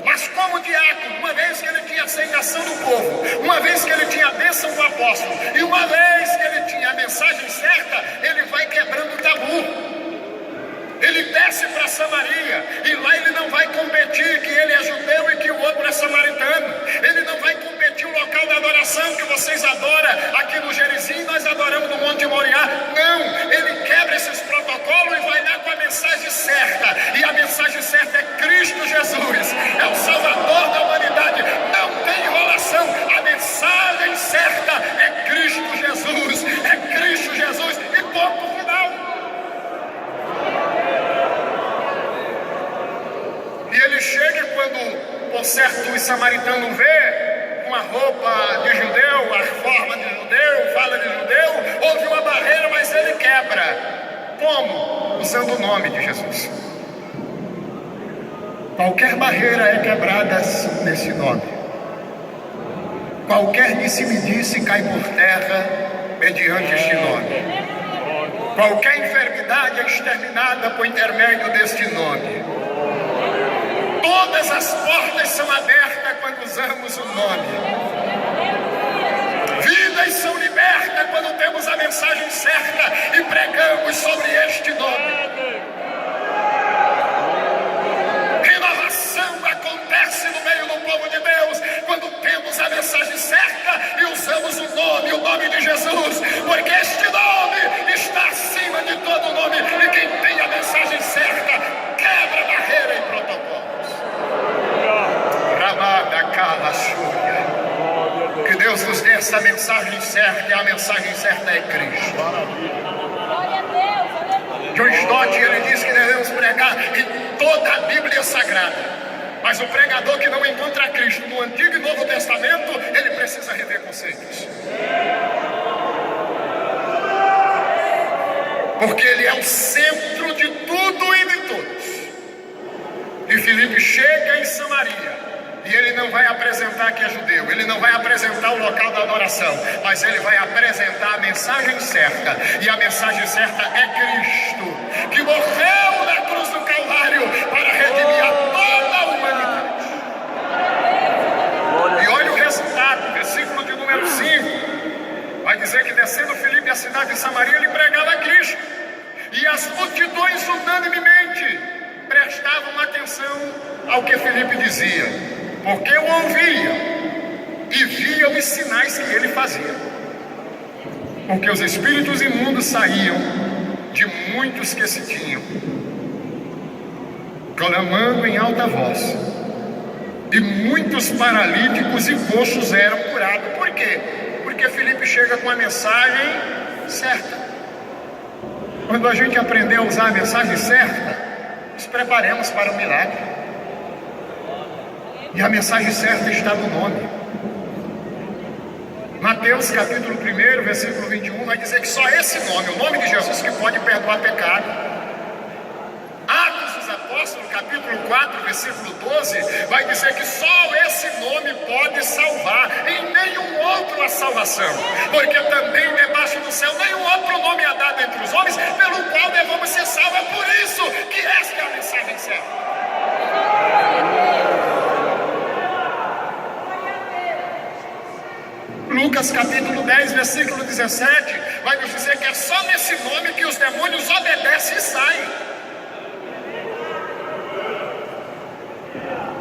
A: Mas como diácono, uma vez que ele tinha a aceitação do povo, uma vez que ele tinha a bênção do apóstolo, e uma vez que ele tinha a mensagem certa, ele vai quebrando o tabu. Ele desce para Samaria, e lá ele não vai competir que ele é judeu e que o outro é samaritano. Ele não vai competir o local da adoração que vocês adoram aqui no Gerizim, nós adoramos no Monte Moriá. Não, ele quebra esses protocolos e vai dar com a mensagem certa. E a mensagem certa é Cristo Jesus, é o Salvador da humanidade. Não tem enrolação, a mensagem certa é Cristo Jesus, é Cristo Jesus, e ponto final. E ele chega quando, por certo, os samaritanos vê uma roupa de judeu, a forma de judeu, fala de judeu, houve uma barreira, mas ele quebra. Como? Usando o nome de Jesus. Qualquer barreira é quebrada nesse nome. Qualquer disse-me-disse cai por terra mediante este nome. Qualquer enfermidade é exterminada por intermédio deste nome. Todas as portas são abertas quando usamos o nome. Vidas são libertas quando temos a mensagem certa e pregamos sobre este nome. Renovação acontece no meio do povo de Deus quando temos a mensagem certa e usamos o nome de Jesus, porque este nome está acima de todo nome, e quem tem a mensagem certa quebra barreira e protocolo. Que Deus nos dê essa mensagem certa, e a mensagem certa é Cristo. John Stott, ele diz que devemos pregar em toda a Bíblia Sagrada, mas o pregador que não encontra Cristo no Antigo e Novo Testamento, ele precisa rever conceitos, porque ele é o centro de tudo e de todos. E Filipe chega em Samaria, e ele não vai apresentar que é judeu, ele não vai apresentar o local da adoração, mas ele vai apresentar a mensagem certa, e a mensagem certa é Cristo, que morreu na cruz do Calvário para redimir a toda a humanidade. E olha o resultado, versículo de número 5, vai dizer que descendo Filipe à cidade de Samaria, ele pregava a Cristo, e as multidões unanimemente prestavam atenção ao que Filipe dizia, porque o ouvia e via os sinais que ele fazia. Porque os espíritos imundos saíam de muitos que se tinham, clamando em alta voz, e muitos paralíticos e coxos eram curados. Por quê? Porque Porque Filipe chega com a mensagem certa. Quando a gente aprender a usar a mensagem certa, nos preparemos para o milagre. E a mensagem certa está no nome. Mateus capítulo 1, versículo 21, vai dizer que só esse nome, o nome de Jesus, que pode perdoar pecado. Atos dos Apóstolos, capítulo 4, versículo 12, vai dizer que só esse nome pode salvar, em nenhum outro há salvação, porque também debaixo do céu nenhum outro nome é dado entre os homens, pelo qual devemos ser salvos. É por isso que esta é a mensagem certa. Lucas capítulo 10, versículo 17, vai nos dizer que é só nesse nome que os demônios obedecem e saem.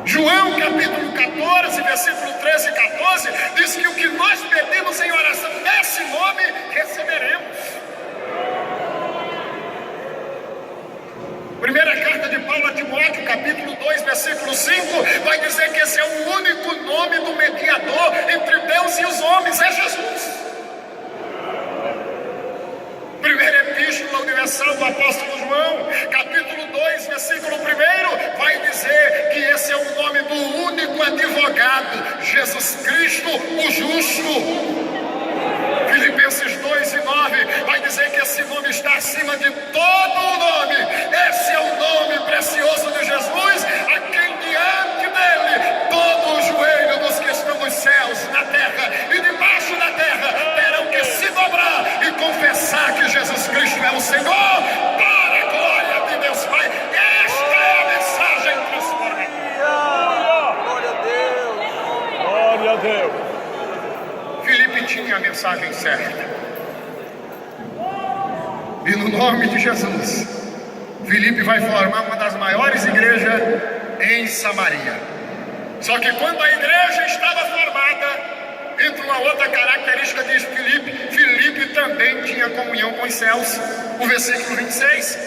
A: João capítulo 14, versículo 13 e 14, diz que o que nós pedimos em oração nesse nome, receberemos. Primeira carta de Paulo a Timóteo, capítulo 2, versículo 5, vai dizer que esse é o único nome do mediador entre Deus e os homens, é Jesus. Primeira Epístola Universal do Apóstolo João, capítulo 2, versículo 1, vai dizer que esse é o nome do único advogado, Jesus Cristo, o justo. Filipenses 2 e 9 vai dizer que esse nome está acima de todo o nome. Esse é o nome precioso de Jesus, a quem diante dele todo o joelho dos que estão nos céus, na terra e debaixo da terra terão que se dobrar e confessar que Jesus Cristo é o Senhor, para a glória de Deus Pai. Esta é a mensagem transformadora.
B: Glória a Deus. Glória a Deus.
A: Filipe tinha a mensagem certa. E no nome de Jesus, Filipe vai formar uma das maiores igrejas em Samaria. Só que quando a igreja estava formada, entra uma outra característica de Filipe. Filipe também tinha comunhão com os céus. O versículo 26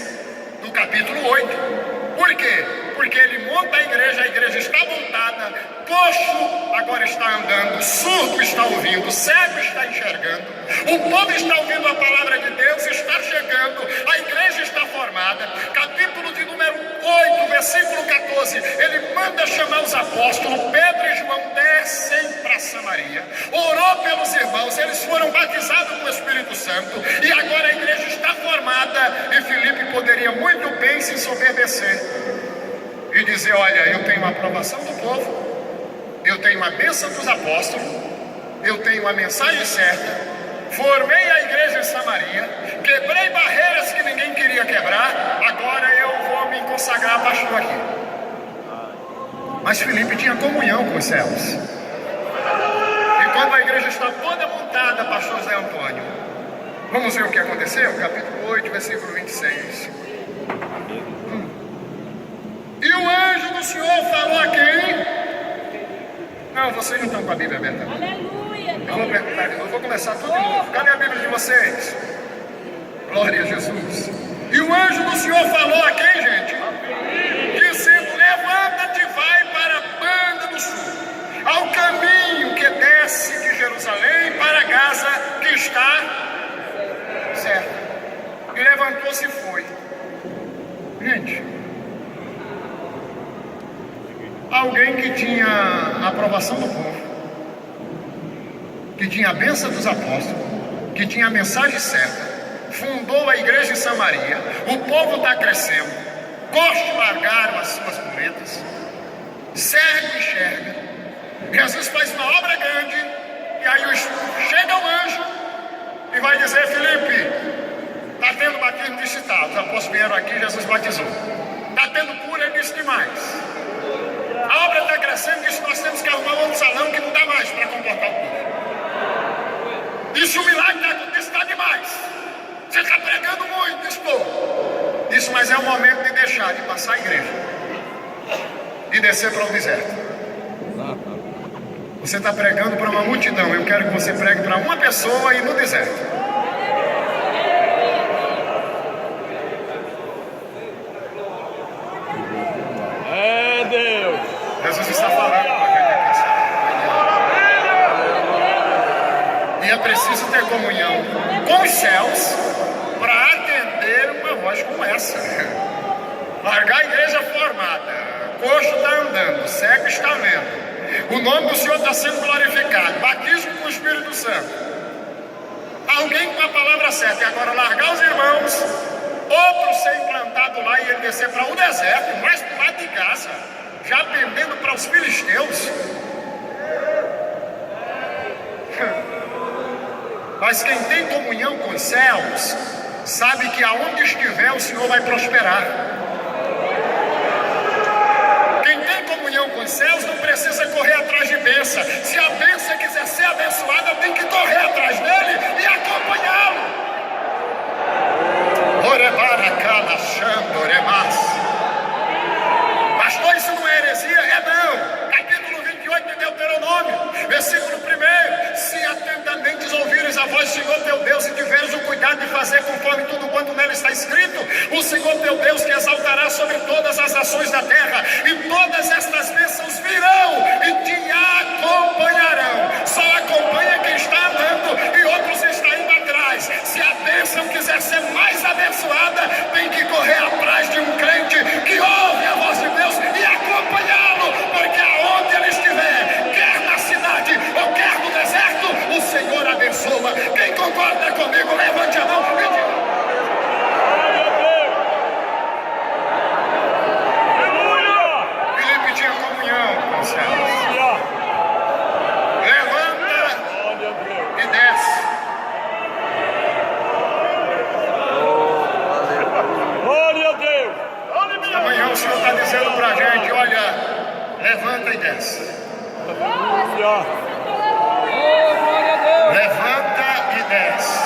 A: do capítulo 8. Por quê? Porque ele monta a igreja está montada, coxo agora está andando, surdo está ouvindo, cego está enxergando, o povo está ouvindo a palavra de Deus, está chegando, a igreja está formada. Capítulo de número 8, versículo 14, ele manda chamar os apóstolos, Pedro e João descem para Samaria, orou pelos irmãos, eles foram batizados com o Espírito Santo, e agora a igreja está formada, e Filipe poderia muito bem se ensoberbecer e dizer: olha, eu tenho a aprovação do povo, eu tenho a bênção dos apóstolos, eu tenho a mensagem certa, formei a igreja em Samaria, quebrei barreiras que ninguém queria quebrar, agora eu vou me consagrar pastor aqui. Mas Filipe tinha comunhão com os céus. E quando a igreja está toda montada, pastor Zé Antônio, vamos ver o que aconteceu? Capítulo 8, versículo 26. E o anjo do Senhor falou a quem? Não, vocês não estão com a Bíblia aberta.
C: Aleluia.
A: Eu vou perguntar de novo, vou começar tudo de novo. Cadê a Bíblia de vocês? Glória a Jesus. E o anjo do Senhor falou a quem, gente? Dizendo: levanta-te e vai para a banda do sul, ao caminho que desce de Jerusalém para Gaza, que está certo. E levantou-se e foi. Gente, alguém que tinha a aprovação do povo, que tinha a bênção dos apóstolos, que tinha a mensagem certa, fundou a igreja em Samaria, o povo está crescendo, coxos largaram as suas muletas, cego enxerga, Jesus faz uma obra grande, e aí chega o anjo e vai dizer: Filipe, está tendo batismo de citar, os apóstolos vieram aqui, Jesus batizou, está tendo cura, ele disse demais. A obra está crescendo, disse: nós temos que arrumar outro salão que não dá mais para comportar o povo. Disse: o milagre está demais. Você está pregando muito, estou. Disse: mas é o momento de deixar de passar a igreja e descer para o deserto. Você está pregando para uma multidão, eu quero que você pregue para uma pessoa e no deserto.
B: É Deus.
A: Jesus está falando com a gente aqui. E é preciso ter comunhão com os céus para atender uma voz como essa. Largar a igreja formada, coxo está andando, cego está vendo, o nome do Senhor está sendo glorificado, batismo com o Espírito Santo, alguém com a palavra certa, e agora largar os irmãos, outro ser implantado lá e ele descer para o deserto, mais para o lado de Gaza, já pendendo para os filisteus. Mas quem tem comunhão com os céus sabe que aonde estiver o Senhor vai prosperar. Quem tem comunhão com os céus não precisa correr atrás de bênção. Se a bênção quiser ser abençoada, tem que correr atrás dele e acompanhá-lo. Pastor, isso não é heresia? É não. Capítulo 28 de Deuteronômio, versículo 1: se atentamente ouvires a voz do Senhor teu Deus e tiveres o cuidado de fazer conforme tudo quanto nela está escrito, o Senhor teu Deus te exaltará sobre todas as nações da terra, e todas estas bênçãos virão e te acompanharão. Só acompanha quem está andando e outros estão indo atrás. Se a bênção quiser ser mais abençoada, tem que correr atrás de um crente que ouve a voz de Deus e acompanhá-lo, porque aonde ele estiver, quer na cidade ou quer no deserto, o Senhor abençoa. Quem concorda comigo, levante a mão e diga: Filipe tinha comunhão com os céus. Levanta e desce.
B: Glória a Deus!
A: Amanhã o Senhor está dizendo para a gente: olha, levanta e desce.
B: Aleluia!
A: Levanta e desce.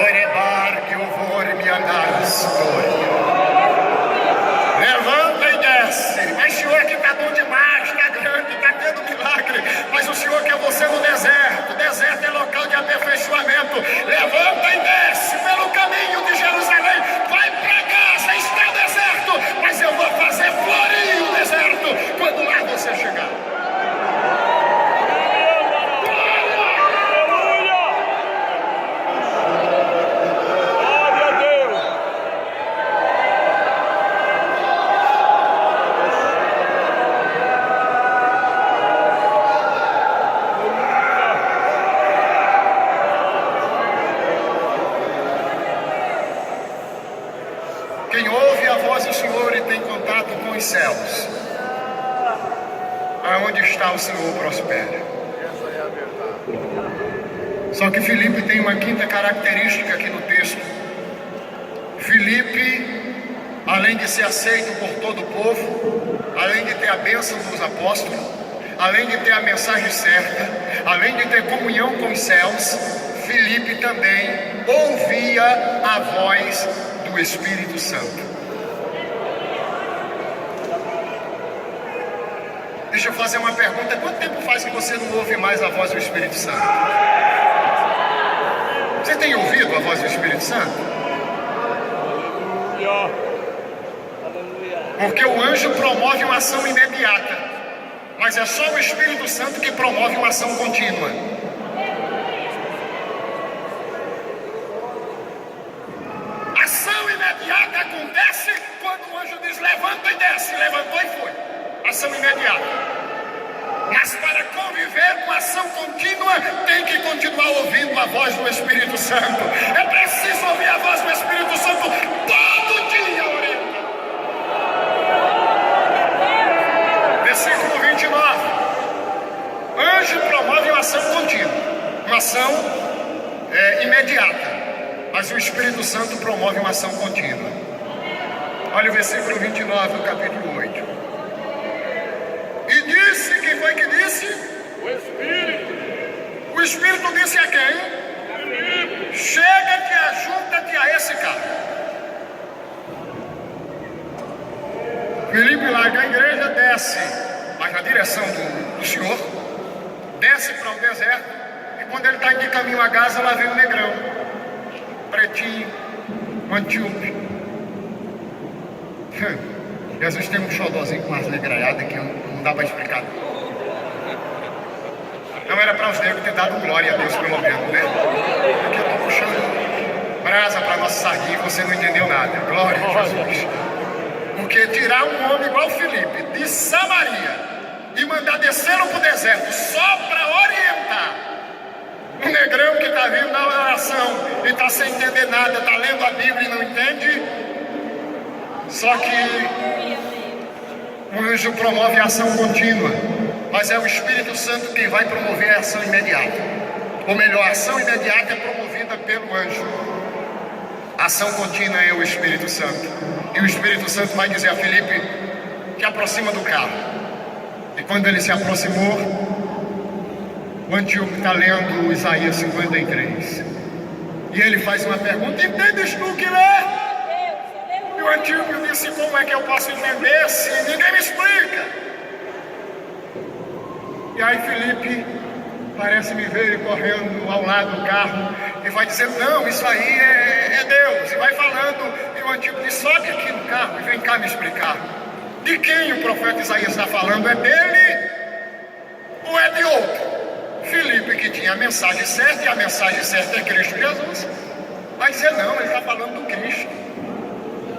A: Orebar que eu vou me andar história. Levanta e desce. Mas o Senhor que está bom demais, está grande, está tendo milagre. Mas o Senhor quer você no deserto. O deserto é local de aperfeiçoamento. Levanta e desce pelo caminho de Jerusalém. Vai para Gaza, está deserto. Mas eu vou fazer florir o deserto quando lá você chegar. Quem ouve a voz do Senhor e tem contato com os céus, aonde está o Senhor prospera. Só que Filipe tem uma quinta característica aqui no texto. Filipe, além de ser aceito por todo o povo, além de ter a bênção dos apóstolos, além de ter a mensagem certa, além de ter comunhão com os céus, Filipe também ouvia a voz do Espírito Santo. Deixa eu fazer uma pergunta: quanto tempo faz que você não ouve mais a voz do Espírito Santo? Você tem ouvido a voz do Espírito Santo? Porque o anjo promove uma ação imediata, mas é só o Espírito Santo que promove uma ação contínua. Ação imediata acontece quando o anjo diz: levanta e desce. Levantou e foi. Ação imediata. Mas para conviver com ação contínua, tem que continuar ouvindo a voz do Espírito Santo. É preciso ouvir a voz do Espírito Santo todo dia, orienta. Versículo 29. Anjo promove uma ação contínua, uma ação imediata, mas o Espírito Santo promove uma ação contínua. Olha o versículo 29 do capítulo 8. E disse, quem foi que disse?
B: O Espírito.
A: O Espírito disse a quem? Chega-te, ajunta-te a esse cara. Filipe larga a igreja, desce, mas na direção do Senhor, desce para o deserto, e quando ele está de caminho a Gaza, lá vem um negrão, pretinho, antíope. Jesus tem um xodózinho com as negraiadas que não dá para explicar. É Então era para os negros ter dado glória a Deus pelo menos, né? Porque eu estou puxando brasa para nossa sardinha e você não entendeu nada. Glória a Jesus. Porque tirar um homem igual Filipe de Samaria e mandar descê-lo para o deserto só para orientar um negrão que está vindo na oração e está sem entender nada, está lendo a Bíblia e não entende. Só que o anjo promove a ação contínua, mas é o Espírito Santo quem vai promover a ação imediata. Ou melhor, a ação imediata é promovida pelo anjo. A ação contínua é o Espírito Santo. E o Espírito Santo vai dizer a Filipe que aproxima do carro. E quando ele se aproximou, o Antíoco está lendo Isaías 53. E ele faz uma pergunta: entendes tu que lê? E o Antíoco disse: como é que eu posso entender se ninguém me explica? E aí Filipe parece me ver ele correndo ao lado do carro e vai dizer: não, isso aí é Deus. E vai falando, e o Antíoco diz: sobe aqui no carro e vem cá me explicar. De quem o profeta Isaías está falando? É dele ou é de outro? Filipe, que tinha a mensagem certa, e a mensagem certa é Cristo Jesus, vai dizer: não, ele está falando do Cristo.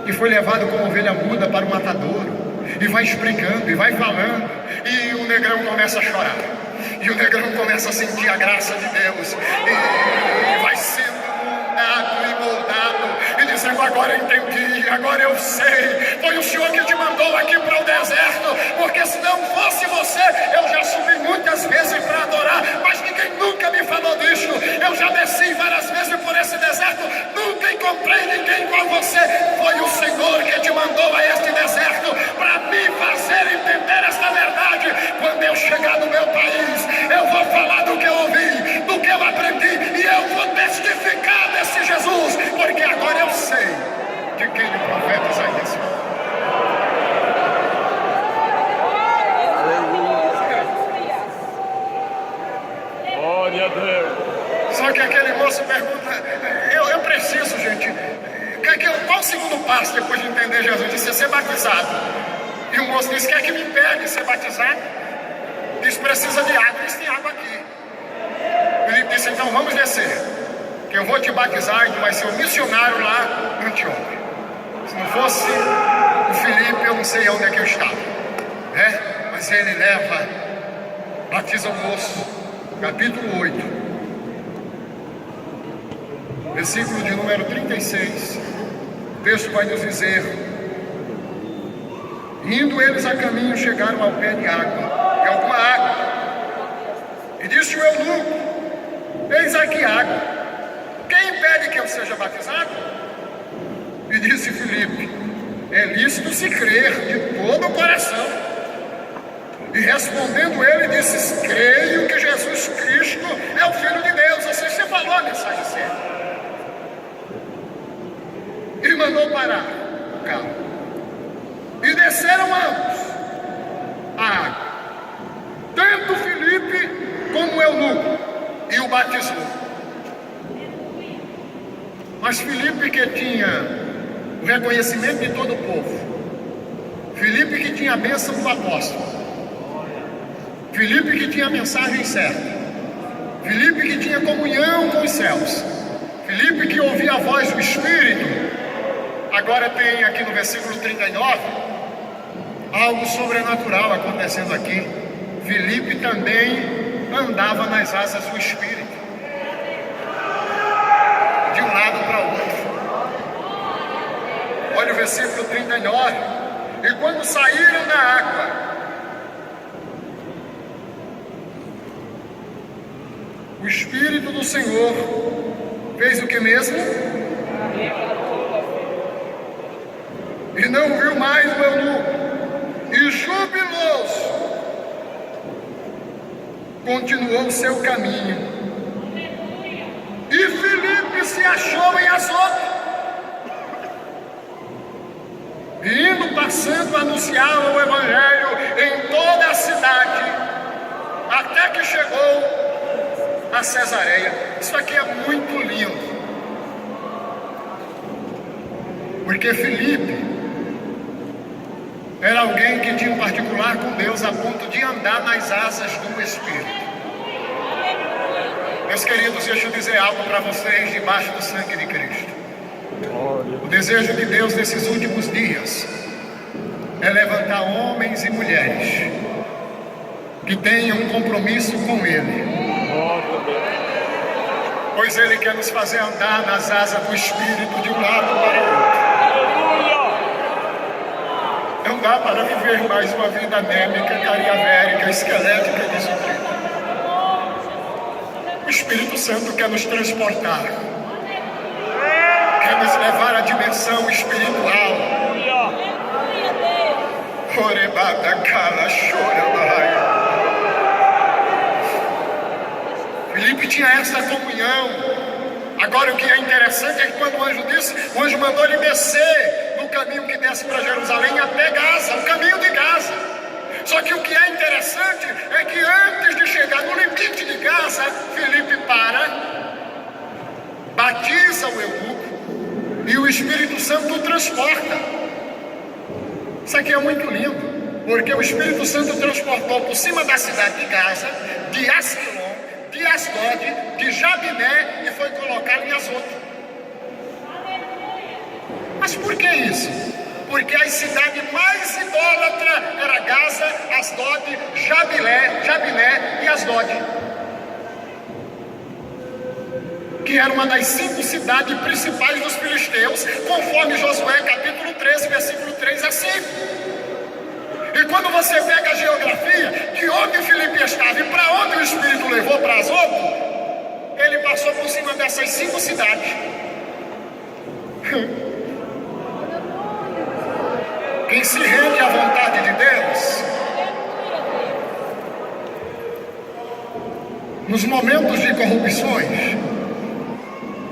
A: E foi levado como ovelha muda para o matadouro. E vai explicando, e vai falando. E o negrão começa a chorar. E o negrão começa a sentir a graça de Deus. E vai sendo moldado e moldado. E dizendo: agora eu entendi, agora eu sei. Foi o Senhor que te mandou aqui para o deserto. Porque se não fosse você, eu já subi muitas vezes para adorar. Mas ninguém nunca me falou disso. Eu já desci várias vezes por esse deserto. Nunca encontrei ninguém igual você. Foi o Senhor que te mandou a este deserto para me fazer entender esta verdade. Quando eu chegar no meu país, eu vou falar do que eu ouvi, do que eu aprendi, e eu vou testificar desse Jesus, porque agora eu sei de quem o profeta Isaías falou.
B: Glória a Deus.
A: Só que aquele moço pergunta: eu preciso, gente, qual o segundo passo depois de entender Jesus? Disse: ser batizado. E o moço disse: quer que me impede ser batizado? Diz: precisa de água. Diz: tem água aqui. Ele disse: então vamos descer, que eu vou te batizar e tu vai ser um missionário lá em Antioquia. Se não fosse o Filipe, eu não sei onde é que eu estava, né? Mas ele leva, batiza o moço. Capítulo 8, versículo de número 36. O texto vai nos dizer: indo eles a caminho, chegaram ao pé de água, de alguma água. E disse o eunuco: eis aqui água, quem impede que eu seja batizado? E disse Filipe: é lícito se crer de todo o coração. E respondendo ele, disse: creio que Jesus Cristo é o Filho de Deus. Ou seja, você falou a mensagem certa. E mandou parar o carro. E desceram ambos a água, tanto Filipe como o eunuco, e o batizou. Mas Filipe, que tinha o reconhecimento de todo o povo, Filipe que tinha a bênção do apóstolo, Filipe que tinha a mensagem certa, Filipe que tinha comunhão com os céus, Filipe que ouvia a voz do Espírito, agora tem aqui no versículo 39 algo sobrenatural acontecendo aqui. Filipe também andava nas asas do Espírito, de um lado para o outro. Olha o versículo 39. E quando saíram da água, o Espírito do Senhor fez o que mesmo? E não viu mais o eunuco. E jubiloso continuou o seu caminho. E Filipe se achou em Azoto, e indo passando anunciava o evangelho em toda a cidade, até que chegou a Cesareia. Isso aqui é muito lindo, porque Filipe era alguém que tinha um particular com Deus a ponto de andar nas asas do Espírito. Meus queridos, deixa eu dizer algo para vocês debaixo do sangue de Cristo.
B: Glória.
A: O desejo de Deus nesses últimos dias é levantar homens e mulheres que tenham um compromisso com Ele,
B: Glória a Deus.
A: pois Ele quer nos fazer andar nas asas do Espírito de um lado para o outro.
B: Aleluia.
A: Não dá para viver mais uma vida anêmica, cariavérica, esquelética e desutrida. O Espírito Santo quer nos transportar, quer nos levar à dimensão espiritual.
B: Aleluia.
A: Orebada, cala, chora, barraia. Filipe tinha essa comunhão. Agora o que é interessante é que quando o anjo disse, o anjo mandou ele descer no caminho que desce para Jerusalém até Gaza, o caminho de Gaza. Só que o que é interessante é que antes de chegar no limite de Gaza, Filipe para, batiza o eunuco e o Espírito Santo o transporta. Isso aqui é muito lindo, porque o Espírito Santo transportou por cima da cidade de Gaza, de Asquelon, de Asdod, de Jabiné e foi colocado em Azoto. Mas por que isso? Porque a cidade mais idólatra era Gaza, Asdod, Jabiné e Asdod, que era uma das 5 cidades principais dos filisteus, conforme Josué capítulo 13, versículo 3 a 5. E quando você pega a geografia de onde Filipe estava e para onde o Espírito levou para Azoto, ele passou por cima dessas 5 cidades. Quem se rende à vontade de Deus, nos momentos de corrupções,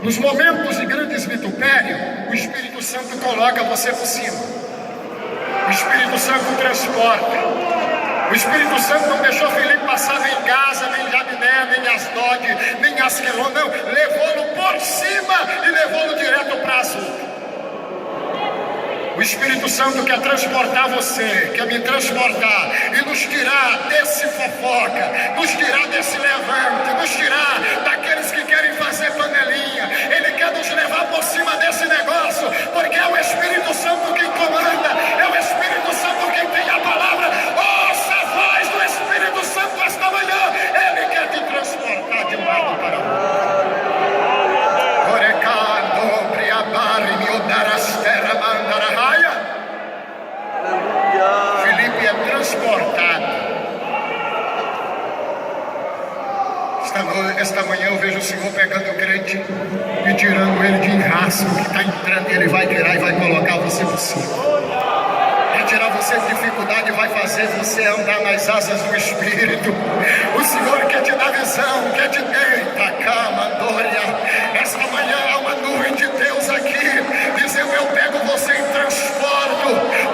A: nos momentos de grandes vitupérios, o Espírito Santo coloca você por cima. O Espírito Santo transporta. O Espírito Santo não deixou Filipe passar nem Gaza, nem Jabiné, nem Asdod, nem Asquelon, não. Levou-lo por cima e levou-lo direto para Azoto. O Espírito Santo quer transportar você, quer me transportar e nos tirar desse fofoca, nos tirar desse levante, nos tirar daqueles que querem fazer panelinha. Ele quer nos levar por cima desse negócio, porque é o Espírito Santo quem comanda, é o Espírito Santo quem tem a palavra. Ouça a voz do Espírito Santo esta manhã, ele quer te transportar de um lado para o outro. Filipe é transportado. Esta manhã eu vejo o Senhor pegando o crente e tirando ele de enrasco que está entrando, ele vai tirar e vai colocar você por cima. Vai tirar você de dificuldade e vai fazer você andar nas asas do Espírito. O Senhor quer te dar visão, quer te dar cama, Dória. Esta manhã há uma nuvem de Deus aqui, dizendo: eu pego você e transporto.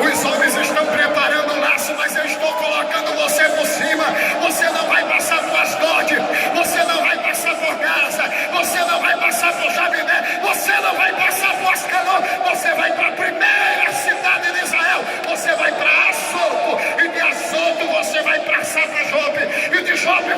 A: Os homens estão preparando o laço, mas eu estou colocando você por cima. Você não vai passar por Asdod, você não vai passar por Gaza, você não vai passar por Jabiné, você não vai passar por Ascalon, você vai para a primeira cidade de Israel, você vai para Azoto, e de Azoto você vai passar para Jope, e de Jope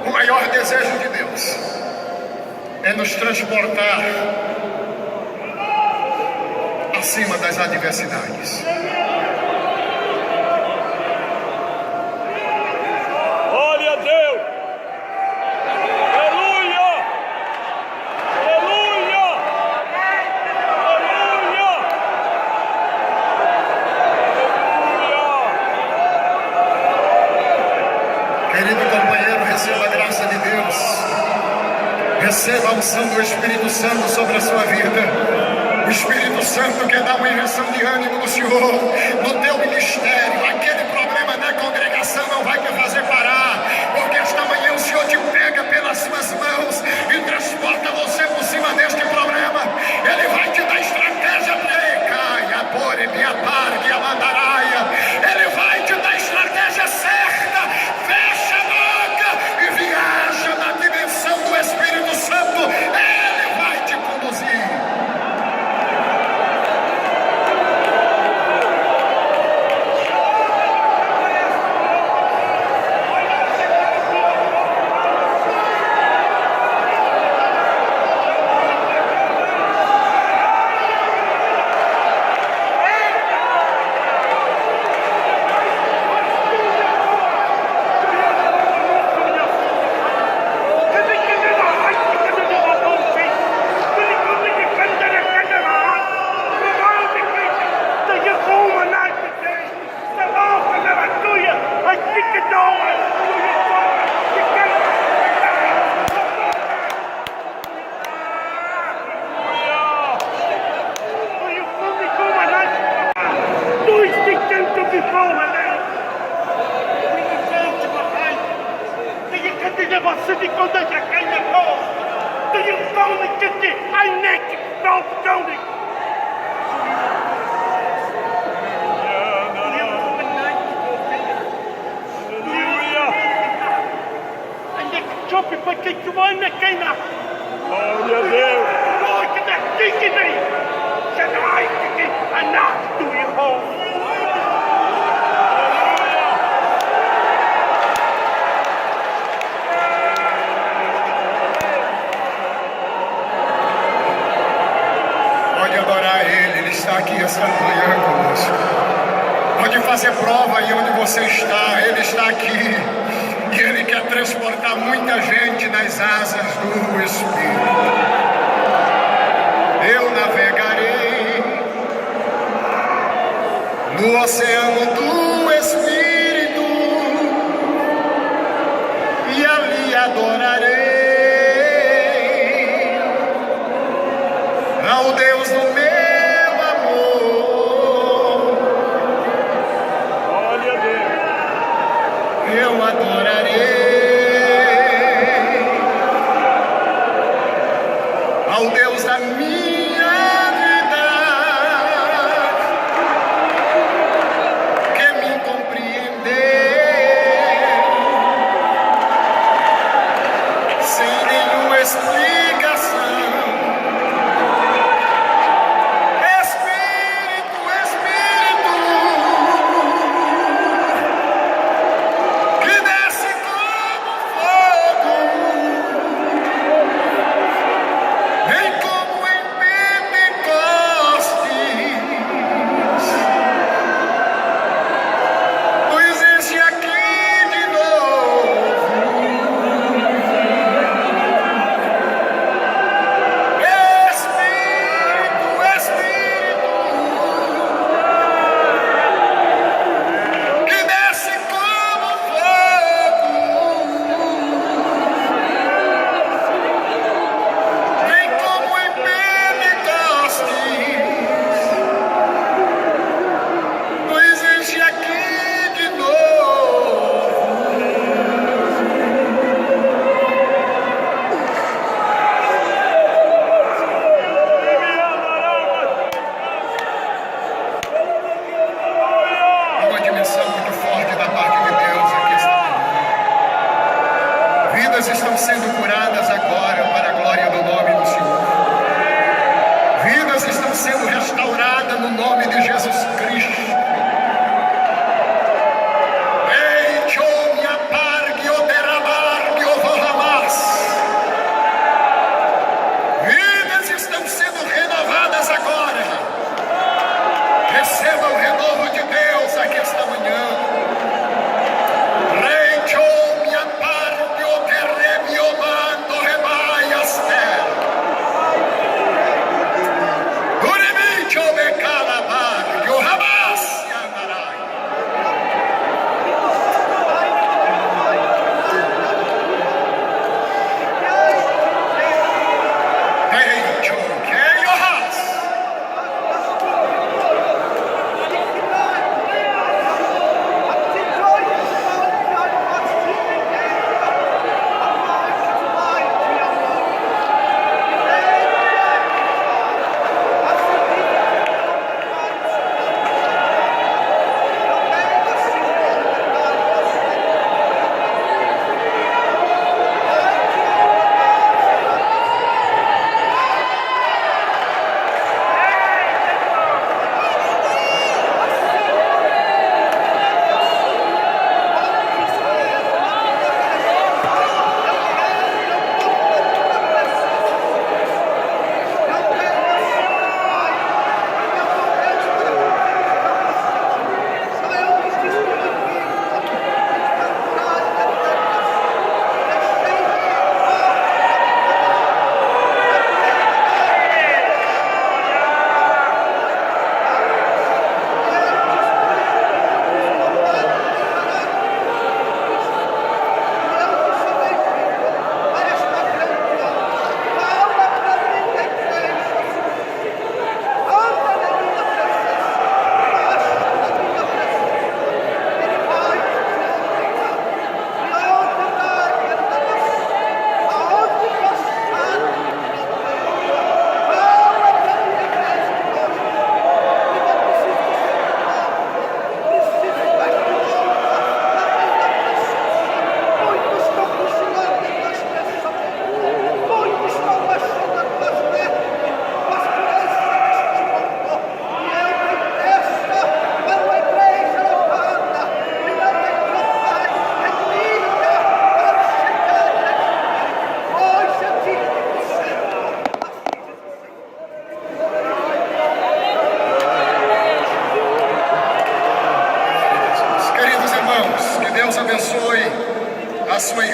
A: O maior desejo de Deus é nos transportar acima das adversidades.
B: Glória a Deus. Aleluia. Aleluia. Aleluia.
A: Querido companheiro, receba a graça de Deus. Receba a unção do Espírito Santo sobre a sua vida. O Espírito Santo quer dar uma injeção de ânimo no Senhor, no teu ministério. Aquele problema da congregação não vai te fazer parar, porque esta manhã o Senhor te pega pelas suas mãos e transporta você por cima deste problema. Ele vai te dar estratégia para Ele vai te dar estratégia certa. Fecha a boca e viaja na dimensão do Espírito Santo. Ele vai te conduzir.
B: Glória a Deus.
A: Pode adorar Ele está aqui esta manhã conosco. Pode fazer prova aí onde você está, Ele está aqui. E Ele quer transportar muita gente nas asas do Espírito. Eu navegarei no oceano do Espírito e ali adorarei ao Deus do meu amor.
B: Glória a Deus.
A: Eu adorarei ao Deus da minha vida, que me compreendeu sem nenhuma explicação. Espírito, Espírito, que desce como fogo, vem como em Pentecostes, nos enche aqui de novo. Espírito, Espírito, que desce como fogo, vem como em Pentecostes, nos enche aqui de novo. Há uma dimensão muito forte da parte de Deus aqui esta manhã. Vidas estão sendo curadas agora para a glória do nome do Senhor. Vidas estão sendo restauradas no nome de Jesus Cristo. Ei, tio, minha pargue, o derabar, o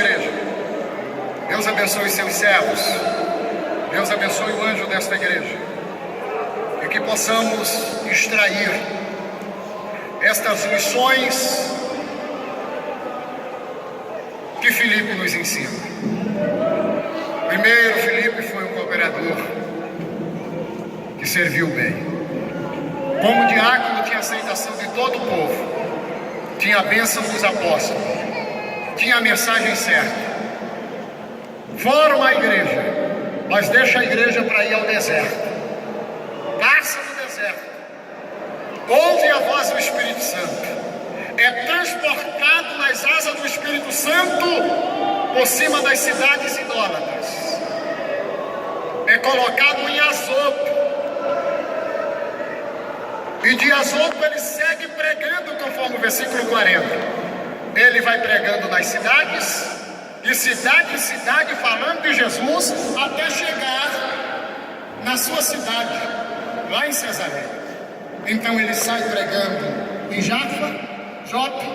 A: igreja. Deus abençoe seus servos. Deus abençoe o anjo desta igreja. E que possamos extrair estas lições que Filipe nos ensina. Primeiro, Filipe foi um cooperador que serviu bem. Como diácono, tinha aceitação de todo o povo, tinha a bênção dos apóstolos, tinha a mensagem certa. Forma a igreja, mas deixa a igreja para ir ao deserto. Passa no deserto, ouve a voz do Espírito Santo, é transportado nas asas do Espírito Santo por cima das cidades idólatras, é colocado em Azoto, e de Azoto ele segue pregando, conforme o versículo 40. Ele vai pregando nas cidades, de cidade em cidade, falando de Jesus, até chegar na sua cidade, lá em Cesareia. Então ele sai pregando em Jope,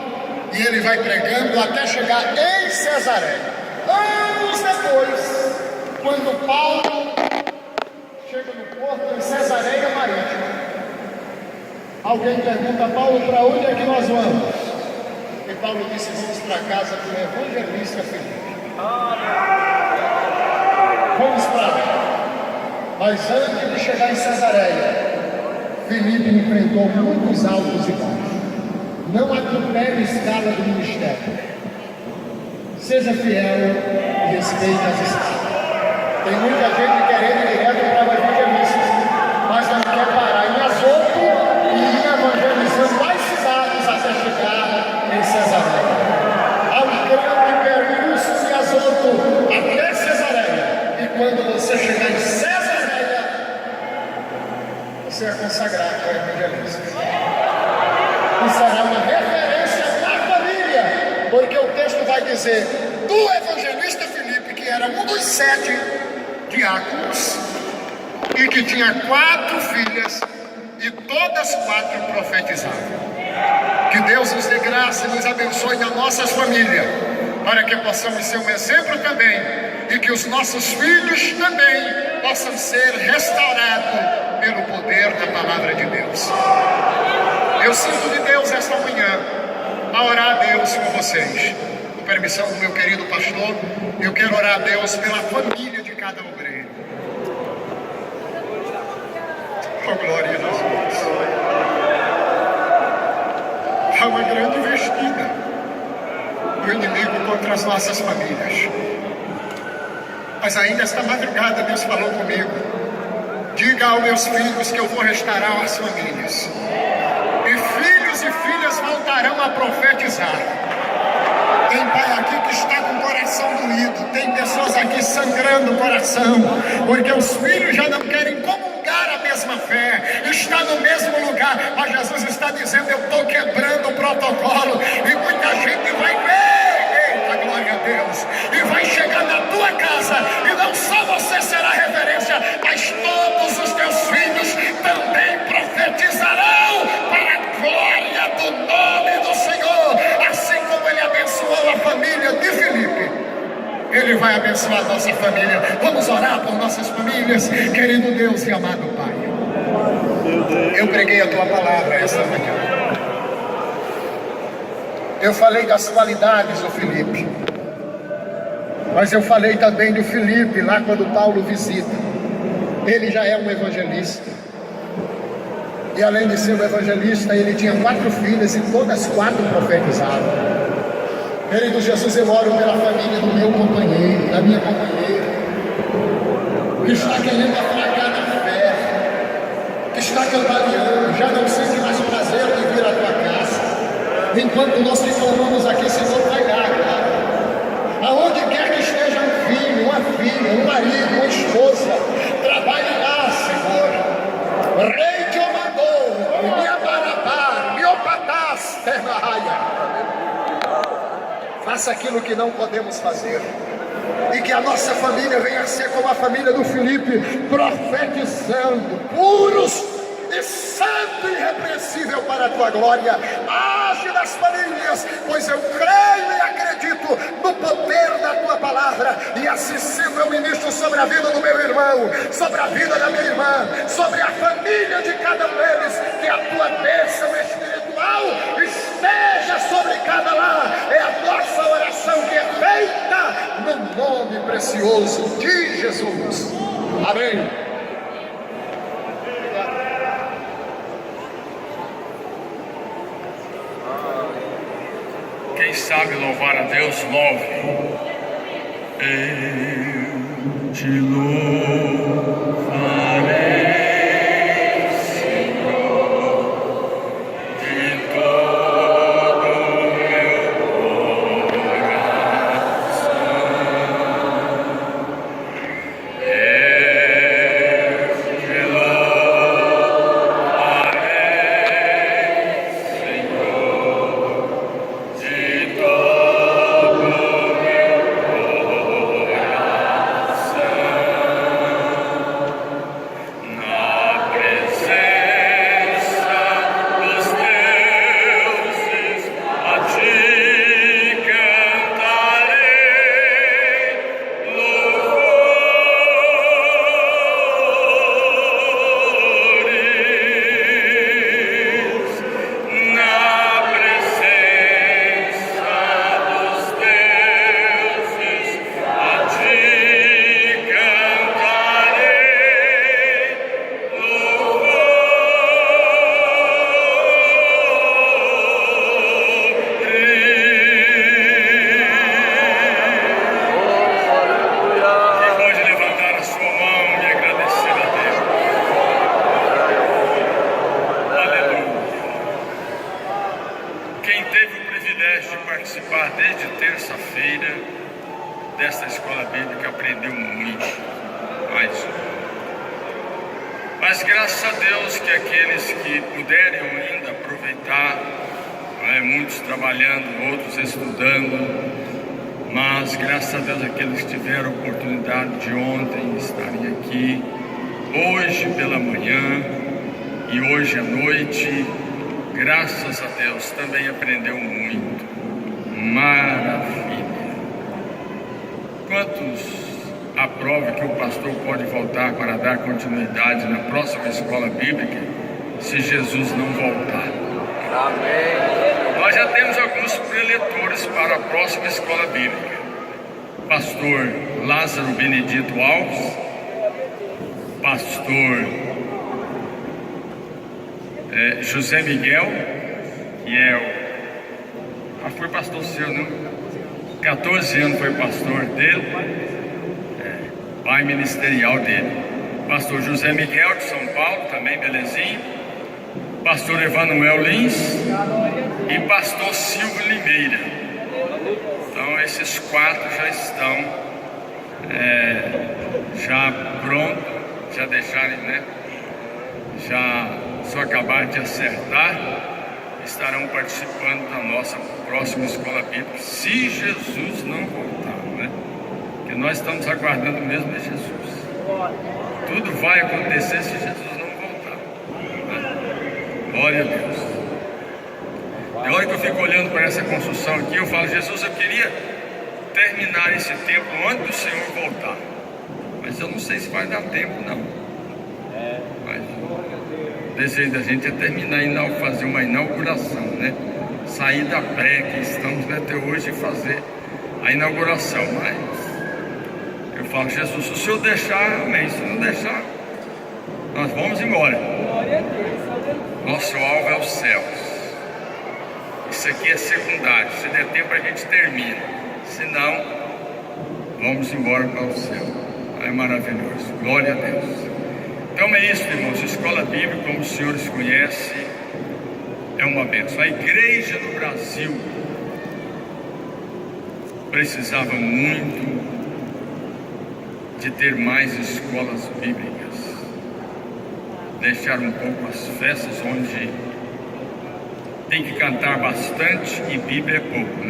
A: e ele vai pregando até chegar em Cesareia. Anos depois, quando Paulo chega no porto em Cesareia Marítima, alguém pergunta: Paulo, para onde é que nós vamos? E Paulo disse: vamos para a casa do evangelista Filipe. Vamos para lá. Mas antes de chegar em Cesareia, Filipe enfrentou muitos altos e baixos. Não atropele a escala do ministério. Seja fiel e respeite as escalas. Tem muita gente querendo ir direto para o evangelista, mas não quer parar em Azoto e ir evangelizando mais cidades até chegar em Cesareia. Há um grande percurso de Azoto até Cesareia, e quando você chegar em Cesareia, você é consagrado ao evangelista. E será uma referência na família, porque o texto vai dizer do evangelista Filipe, que era um dos 7 diáconos e que tinha 4 filhas, e todas 4 profetizavam. Que Deus nos dê graça e nos abençoe nas nossas famílias, para que possamos ser um exemplo também, e que os nossos filhos também possam ser restaurados pelo poder da palavra de Deus. Eu sinto de Deus esta manhã a orar a Deus por vocês. Com permissão do meu querido pastor, eu quero orar a Deus pela família de cada obreiro. Oh, glória a Jesus. Há uma grande investida do inimigo contra as nossas famílias. Mas ainda esta madrugada Deus falou comigo: diga aos meus filhos que eu vou restaurar as famílias, e filhos e filhas voltarão a profetizar. Tem pai aqui que está com o coração doído, tem pessoas aqui sangrando o coração, porque os filhos já não querem comungar a mesma fé, está no mesmo lugar, mas Jesus está dizendo: eu estou quebrando o protocolo, e muita gente vai ver, eita, glória a Deus, e vai chegar na tua casa, e não só você será referência, mas todos os teus filhos também profetizarão para a glória do nome do Senhor. Assim como ele abençoou a família de Filipe, ele vai abençoar a nossa família. Vamos orar por nossas famílias. Querido Deus e amado Pai, eu preguei a tua palavra esta manhã. Eu falei das qualidades do Filipe, mas eu falei também do Filipe lá quando Paulo visita. Ele já é um evangelista, e além de ser um evangelista, ele tinha 4 filhas e todas 4 profetizavam. Querido Jesus, eu oro pela família do meu companheiro, da minha companheira, que está querendo atracar na fé, que está cambaleando, já não sente mais prazer de vir à tua casa. Enquanto nós te formamos aqui, Senhor, vai dar, cara. Aonde quer que esteja um filho, uma filha, um marido, uma esposa, trabalhe lá, Senhor. Rei te mandou, me abarabar, me opatás, terra raia. Faça aquilo que não podemos fazer, e que a nossa família venha a ser como a família do Filipe, profetizando, puros e santo e irrepreensível para a tua glória. Age das famílias, pois eu creio e acredito no poder da tua palavra. E assim sendo, eu ministro sobre a vida do meu irmão, sobre a vida da minha irmã, sobre a família de cada um deles, que a tua bênção espiritual esteja sobre cada lar. É a nossa oração que é feita no nome precioso de Jesus. Amém.
B: Quem sabe louvar a Deus, louve. Eu te louvarei, Senhor, de todo o meu coração. Eu te louvarei, Senhor, de todo o meu participar desde terça-feira desta escola bíblica, aprendeu muito, mas graças a Deus que aqueles que puderem ainda aproveitar, muitos trabalhando, outros estudando, mas graças a Deus aqueles que tiveram a oportunidade de ontem estarem aqui, hoje pela manhã e hoje à noite, graças a Deus também aprendeu muito. Maravilha! Quantos aprovam que o pastor pode voltar para dar continuidade na próxima escola bíblica, se Jesus não voltar? Amém! Nós já temos alguns preletores para a próxima escola bíblica. Pastor Lázaro Benedito Alves, pastor José Miguel, que foi pastor seu, não? 14 anos foi pastor dele, pai ministerial dele. Pastor José Miguel de São Paulo, também belezinho. Pastor Emanuel Lins e pastor Silvio Limeira. Então esses 4 já estão já prontos, já deixaram, já só acabar de acertar, estarão participando da nossa próxima escola bíblica, se Jesus não voltar, Porque nós estamos aguardando mesmo de Jesus. Tudo vai acontecer se Jesus não voltar, Glória a Deus. Na hora que eu fico olhando para essa construção aqui, eu falo: Jesus, eu queria terminar esse tempo antes do Senhor voltar, mas eu não sei se vai dar tempo, não. Mas o desejo da gente é terminar, fazer uma inauguração, sair da pré que estamos até hoje e fazer a inauguração. Mas eu falo: Jesus, se o Senhor deixar, amém. Se não deixar, nós vamos embora. Nosso alvo é os céus. Isso aqui é secundário. Se der tempo a gente termina, se não, vamos embora para o céu. É maravilhoso, glória a Deus. Então é isso, irmãos. Escola bíblica, como os senhores conhecem, é uma bênção. A igreja no Brasil precisava muito de ter mais escolas bíblicas, deixar um pouco as festas onde tem que cantar bastante e Bíblia é pouco,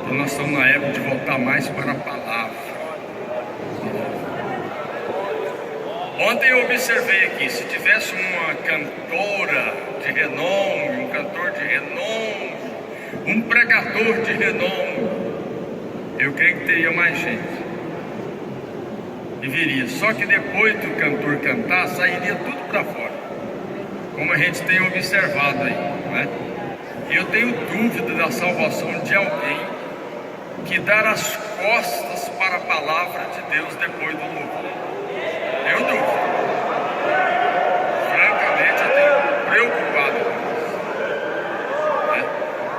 B: Então nós estamos na época de voltar mais para a palavra. Ontem eu observei aqui, se tivesse uma cantora de renome, um cantor de renome um pregador de renome, eu creio que teria mais gente. E viria. Só que depois do cantor cantar, sairia tudo para fora, como a gente tem observado aí, né? Eu tenho dúvida da salvação de alguém que dar as costas para a palavra de Deus depois do louvor. Eu duvido. Francamente, eu tenho preocupado com isso, né?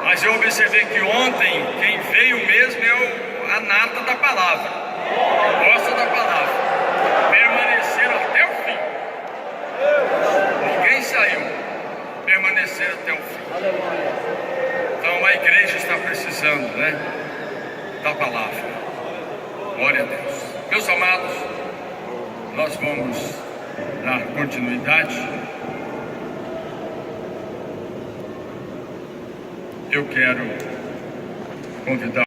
B: Mas eu observei que ontem quem veio mesmo é a nata da palavra, gosta da palavra, permaneceram até o fim. Ninguém saiu, permaneceram até o fim. Então a igreja está precisando, né, da palavra. Glória a Deus. Meus amados, nós vamos dar continuidade. Eu quero convidar